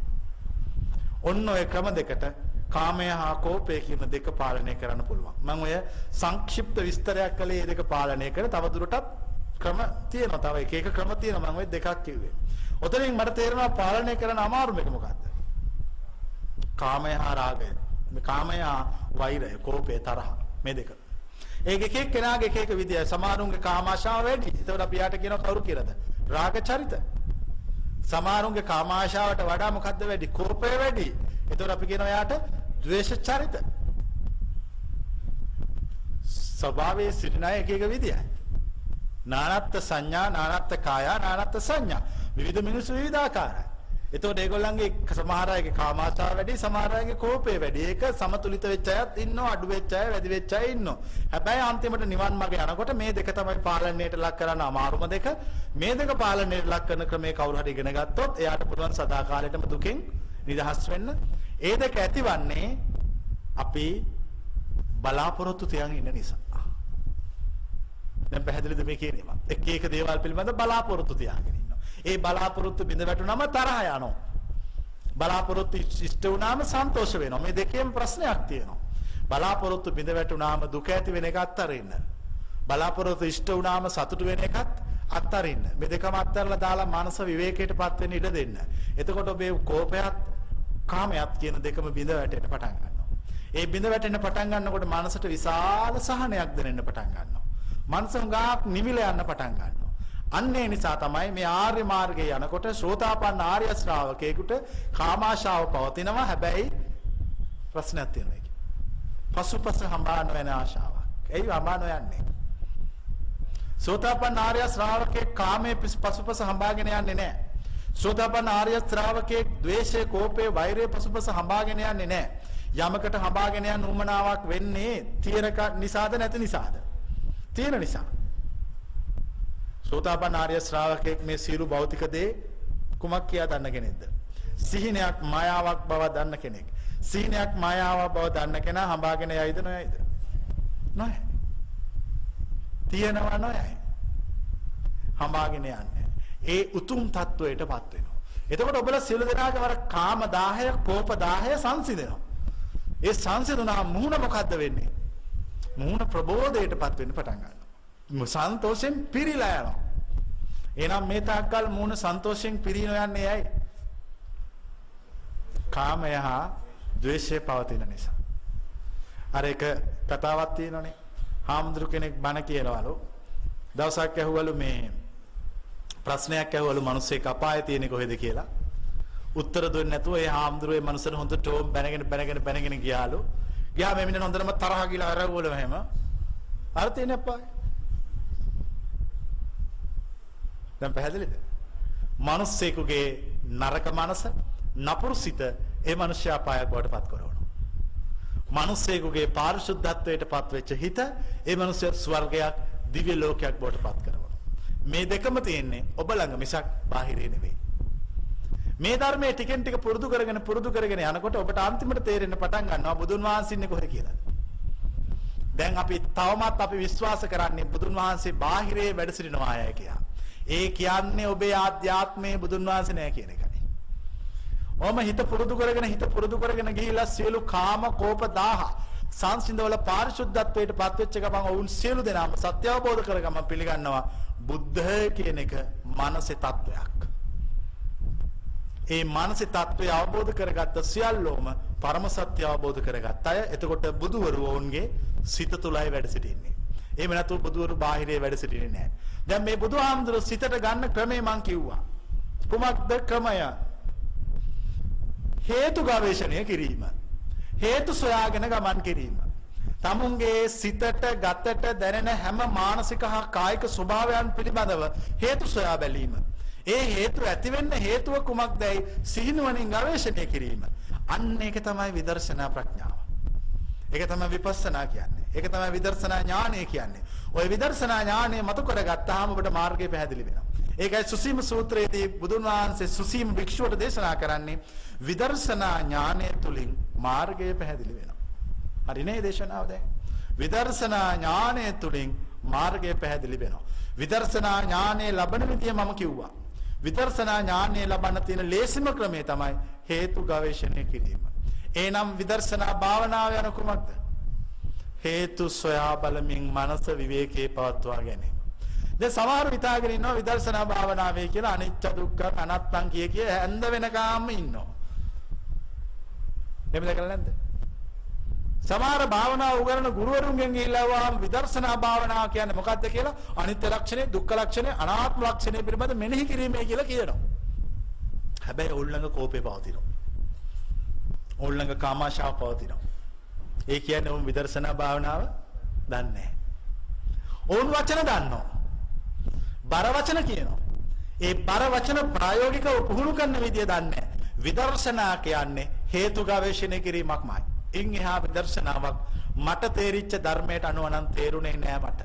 ඔන්න ඔය ක්‍රම දෙකට කාමය හා කෝපය කියන දෙක පාලනය කරන්න පුළුවන්. මම ඔය සංක්ෂිප්ත විස්තරයක් කළේ මේ දෙක පාලනය කර තව දුරටත් ක්‍රම තියෙනවා. තව එක ක්‍රම තියෙනවා. මම ඔය දෙකක් කිව්වේ. ඔතනින් මට තේරෙනවා පාලනය කරන්න අමාරුම එක මොකද්ද? කාමය හා රාගය. මේ කාමය හා වෛරය, කෝපය, තරහ මේ දෙක. ඒක එක එක්කෙනාගේ එක එක විදිය. සමහරුන්ගේ කාමාශාව වැඩි. ඒතකොට අපි යාට කියනවා කවුරු කියලාද? රාග චරිත. සමහරුන්ගේ කාමාශාවට වඩා මොකද්ද වැඩි? කෝපය වැඩි. ඒතකොට අපි කියනවා යාට ද්වේෂ චරිත. ස්වභාවයේ සිටින එක එක විදියයි. නානත්ත් සංඥා, නානත්ත් කාය, නානත්ත් සංඥා. විවිධ මිනිස්සු විවිධාකාරයි. එතකොට ඒගොල්ලන්ගේ සමහර අයගේ කාමාශාව වැඩි, සමහර අයගේ කෝපය වැඩි. ඒක සමතුලිත වෙච්ච අයත් ඉන්නවා, අඩු වෙච්ච අය, වැඩි වෙච්ච අය ඉන්නවා. හැබැයි අන්තිමට නිවන් මාර්ගය යනකොට මේ දෙක තමයි පාලනයට ලක් කරන්න අමාරුම දෙක. මේ දෙක පාලනයට ලක් කරන ක්‍රමයේ කවුරු හරි ඉගෙන ගත්තොත් එයාට පුළුවන් සදාකාලයටම දුකෙන් නිදහස් වෙන්න. ඒ දෙක ඇතිවන්නේ අපි බලාපොරොත්තු තියන් ඉන්න නිසා. දැන් පැහැදිලිද මේ කියන්නේ? එක එක දේවල් පිළිබඳ බලාපොරොත්තු තියාගෙන ඉන්නවා. ඒ බලාපොරොත්තු බිඳ වැටුනම තරහ යනවා. බලාපොරොත්තු ඉෂ්ට වුණාම සන්තෝෂ වෙනවා. මේ දෙකේම ප්‍රශ්නයක් තියෙනවා. බලාපොරොත්තු බිඳ වැටුනාම දුක ඇති වෙන එක අත්හරින්න. බලාපොරොත්තු ඉෂ්ට වුණාම සතුට වෙන එකත් අත්හරින්න. මේ දෙකම අත්හැරලා දාලා මනස විවේකයටපත් වෙන්න ඉඩ දෙන්න. එතකොට ඔබේ කෝපයත් කාමයත් කියන දෙකම බිඳ වැටෙන්න පටන් ගන්නවා. ඒ බිඳ වැටෙන්න පටන් ගන්නකොට මනසට විශාල සහනයක් දැනෙන්න පටන් ගන්නවා. මනස හුඟක් නිවිල යන්න පටන් ගන්නවා. අන්න ඒ නිසා තමයි මේ ආර්ය මාර්ගයේ යනකොට ශ්‍රෝතාපන්න ආර්ය ශ්‍රාවකයෙකුට කාමාශාව පවතිනවා. හැබැයි ප්‍රශ්නයක් තියෙනවා ඒකේ. පසුපස හඹා නොයන ආශාවක්. ඒයි හඹා නොයන්නේ. ශ්‍රෝතාපන්න ආර්ය ශ්‍රාවකයෙක් කාමයේ පසුපස හඹාගෙන යන්නේ නැහැ. ශ්‍රෝතාපන්න ආර්ය ශ්‍රාවකයෙක් ද්වේෂය, කෝපය, වෛරය පසුපස හඹාගෙන යන්නේ නැහැ. යමකට හඹාගෙන යන උමනාවක් වෙන්නේ තීරක නිසාද නැති නිසාද? තියෙන නිසා. සෝතාපන්න ආර්ය ශ්‍රාවකෙක් මේ සියලු භෞතික දේ කුමක් කියා දන්න කෙනෙක්ද? සිහිනයක් මායාවක් බව දන්න කෙනෙක්. සිහිනයක් මායාවක් බව දන්න කෙනා හඹාගෙන යයිද නොයයිද? නොයයි. තියෙනවා නොයයි. හඹාගෙන යන්නේ. ඒ උතුම් තත්වයටපත් වෙනවා. එතකොට ඔබලා සියලු දෙනාගේ වර කාම 10, කෝප 10 සංසිඳෙනවා. ඒ සංසිඳුණා මුහුණ මොකද්ද වෙන්නේ? මුහුණ ප්‍රබෝධයටපත් වෙන්න පටන් ගන්නවා. සන්තෝෂෙන් පිරීලා යනවා. එහෙනම් මේ තාක්කල් මුහුණ සන්තෝෂෙන් පිරීන යන්නේ ඇයි? කාමය හා ද්වේෂය පවතින නිසා. අර එක කතාවක් තියෙනනේ. හාමුදුරු කෙනෙක් බණ කියනවලු. දවසක් ඇහුවලු මේ ප්‍රශ්නයක් ඇහුවලු මිනිස්සෙක් අපායේ තියෙන්නේ කොහෙද කියලා. උත්තර දුන්නේ නැතුව ඒ හාමුදුරුවෝ මේ මනුස්සර හොඳ ටෝම් බැනගෙන ගියාලු. ගියා මේ මිනිහ හොඳටම තරහ ගිලා අරවලම හැම. අර තියෙන අප්පා. දැන් පැහැදිලිද? මනුස්සයෙකුගේ නරක මනස නපුරුසිත ඒ මනුෂ්‍යයා පායක් බවට පත් කරනවා. මනුස්සයෙකුගේ පාරිශුද්ධත්වයට පත් වෙච්ච හිත ඒ මනුෂ්‍ය ස්වර්ගයක් දිව්‍ය ලෝකයක් බවට පත් කරනවා. මේ දෙකම තියෙන්නේ ඔබ ළඟ මිසක් බාහිරේ නෙවෙයි. මේ ධර්මයේ ටිකෙන් ටික පුරුදු කරගෙන යනකොට ඔබට අන්තිමට තේරෙන්න පටන් ගන්නවා බුදුන් වහන්සේ ඉන්නේ කොහෙද කියලා. දැන් අපි තවමත් අපි විශ්වාස කරන්නේ බුදුන් වහන්සේ බාහිරේ වැඩ සිටිනවා අය කියලා. ඒ කියන්නේ ඔබේ ආධ්‍යාත්මයේ බුදුන් වහන්සේ නෑ කියන එකයි. ඔම හිත පුරුදු කරගෙන ගිහිලා සියලු කාම කෝප දාහ සංසිඳවල පාරිශුද්ධත්වයට පත් වෙච්ච ගමන් ඔවුන් සියලු දෙනාම සත්‍ය අවබෝධ කරගම පිළිගන්නවා බුද්ධ කියන එක මානසික තත්වයක්. ඒ මානසික තත්වය අවබෝධ කරගත්ත සියල්ලෝම පරම සත්‍ය අවබෝධ කරගත්ත අය එතකොට බුදුවරු ඔවුන්ගේ සිත තුලයි වැඩ සිටින්නේ. එහෙම නැතුව බුදුවරු බාහිරේ වැඩ සිටින්නේ නැහැ. දැන් මේ බුදුහාමුදුරුවෝ සිතට ගන්න ක්‍රමය මං කිව්වා. කුමක්ද ක්‍රමය? හේතු ගවේෂණය කිරීම. හේතු සොයාගෙන ගමන් කිරීම. තමුන්ගේ සිතට ගතට දැනෙන හැම මානසික හා කායික ස්වභාවයන් පිළිබඳව හේතු සොයා බැලීම. ඒ හේතු ඇති වෙන්න හේතුව කුමක්දයි සිහිනුවණින් ගවේෂණය කිරීම. අන්න ඒක තමයි විදර්ශනා ප්‍රඥාව. ඒක තමයි විපස්සනා කියන්නේ. ඒක තමයි විදර්ශනා ඥානය කියන්නේ. ওই විදර්ශනා ඥානය මතු කරගත්තාම ඔබට මාර්ගය පැහැදිලි වෙනවා. ඒකයි සුසීම සූත්‍රයේදී බුදුන් වහන්සේ සුසීම භික්ෂුවට දේශනා කරන්නේ විදර්ශනා ඥානය තුලින් මාර්ගය පැහැදිලි වෙනවා. හරි නේ දේශනාව දැන්? විදර්ශනා ඥානය තුලින් මාර්ගය පැහැදිලි වෙනවා. විදර්ශනා ඥානය ලබන විදිය මම කිව්වා. විදර්ශනා ඥානය ලබන්න තියෙන ලේසිම ක්‍රමය තමයි හේතු ගවේෂණය කිරීම. එනම් විදර්ශනා භාවනාව යන කුමක්ද? හේතු සොයා බලමින් මනස විවේකයේ පවත්වා ගැනීම. දැන් සමහර විතාගෙන ඉන්නවා විදර්ශනා භාවනාවේ කියලා අනිච්ච දුක්ඛ අනාත්තං කිය හැන්ද වෙනකම්ම ඉන්නවා. එහෙම දැකලා නැද්ද? සමහර භාවනාව උගරන ගුරුවරුන්ගෙන් ගිහිල්ලා විදර්ශනා භාවනාව කියන්නේ මොකක්ද කියලා අනිත්‍ය ලක්ෂණය, දුක්ඛ ලක්ෂණය, අනාත්ම ලක්ෂණය පිළිබඳ මෙනෙහි කිරීමයි කියලා කියනවා. හැබැයි ඕල්ලංග කෝපේ පවතිනවා. ඕල්ලංග කාමාශාව පවතිනවා. ඒ කියන්නේ උන් විදර්ශනා භාවනාව දන්නේ නැහැ. ඕන් වචන දන්නවා. බර වචන කියනවා. ඒ බර වචන ප්‍රායෝගිකව පුහුණු කරන විදිය දන්නේ නැහැ. විදර්ශනා කියන්නේ හේතු ගවේෂණය කිරීමක්මයි. ඉන් එහා විදර්ශනාවක් මට තේරිච්ච ධර්මයට අනුව නම් තේරුනේ නෑ මට.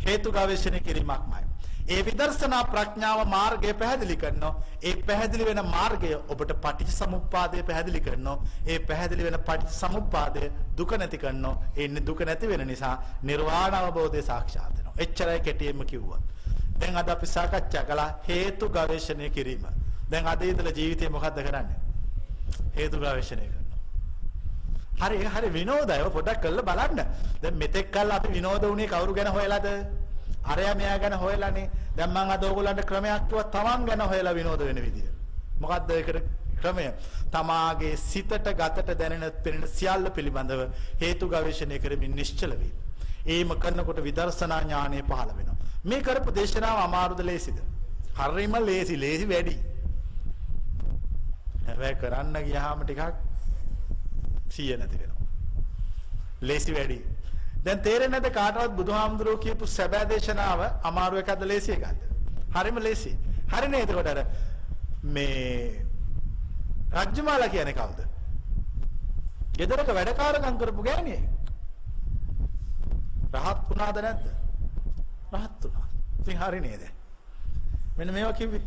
හේතු ගවේෂණය කිරීමක්මයි. ඒ විදර්ශනා ප්‍රඥාව මාර්ගය පැහැදිලි කරනවා. ඒ පැහැදිලි වෙන මාර්ගය ඔබට පටිච්චසමුප්පාදය පැහැදිලි කරනවා. ඒ පැහැදිලි වෙන පටිච්චසමුප්පාදය දුක නැති කරනවා. ඒ දුක නැති වෙන නිසා නිර්වාණ අවබෝධය සාක්ෂාත් වෙනවා. එච්චරයි කෙටියෙන්ම කිව්වා. දැන් අද අපි සාකච්ඡා කළා හේතු ගවේෂණය කිරීම. දැන් අද ඉඳලා ජීවිතේ මොකද්ද කරන්නේ? හේතු ගවේෂණය කරනවා. හරි විනෝදය පොඩ්ඩක් කරලා බලන්න. දැන් මෙතෙක් කල් අපි විනෝද වුණේ කවුරු ගැන හොයලාද? අරයා මෙයා ගැන හොයලානේ. දැන් මම අද ඕගොල්ලන්ට ක්‍රමයක් කිව්වා තමන් ගැන හොයලා විනෝද වෙන විදිය. මොකද්ද ඒකට ක්‍රමය? තමාගේ සිතට ගතට දැනෙන පෙනෙන සියල්ල පිළිබඳව හේතු ගවේෂණය කරමින් නිශ්චල වීම. ඒම කරනකොට විදර්ශනා ඥානය පහළ වෙනවා. මේ කරපු දේශනාව අමාරුද ලේසිද? හරිම ලේසි වැඩි. හැබැයි කරන්න ගියාම ටිකක් සිය නැති වෙනවා. ලේසි වැඩි. දැන් තේරෙන්නේ නැද්ද කාටවත් බුදුහාමුදුරුවෝ කියපු සැබෑ දේශනාව අමාරු එකක්ද ලේසි එකක්ද? හරිම ලේසි. හරිනේ. එතකොට අර මේ රජ්ජමාලා කියන්නේ කවුද? ගෙදරක වැඩකාරකම් කරපු ගෑණියෙක්. රහත් වුණාද නැද්ද? රහත් වුණා. ඉතින් හරි නේද? මෙන්න මේවා කිව්වේ.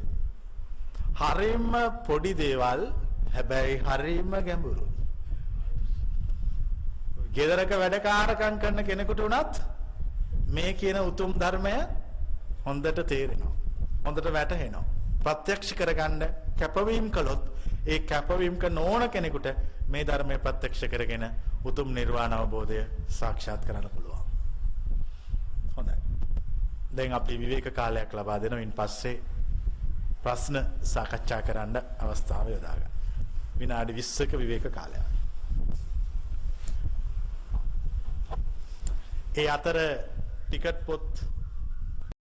හරිම පොඩි දේවල් හැබැයි හරිම ගැඹුරු. ගෙදරක වැඩකාරකම් කරන කෙනෙකුට උනත් මේ කියන උතුම් ධර්මය හොඳට තේරෙනවා. හොඳට වැටහෙනවා. ප්‍රත්‍යක්ෂ කරගන්න කැපවීම කළොත් ඒ කැපවීම කරන ඕන කෙනෙකුට මේ ධර්මය ප්‍රත්‍යක්ෂ කරගෙන උතුම් නිර්වාණ අවබෝධය සාක්ෂාත් කරගන්න පුළුවන්. හොඳයි. දැන් අපි විවේක කාලයක් ලබා දෙනවා. ඉන් පස්සේ ප්‍රශ්න සාකච්ඡා කරන්න අවස්ථාව යොදා ගන්න. විනාඩි 20ක විවේක කාලයක්. ඒ අතර ටිකට් පොත්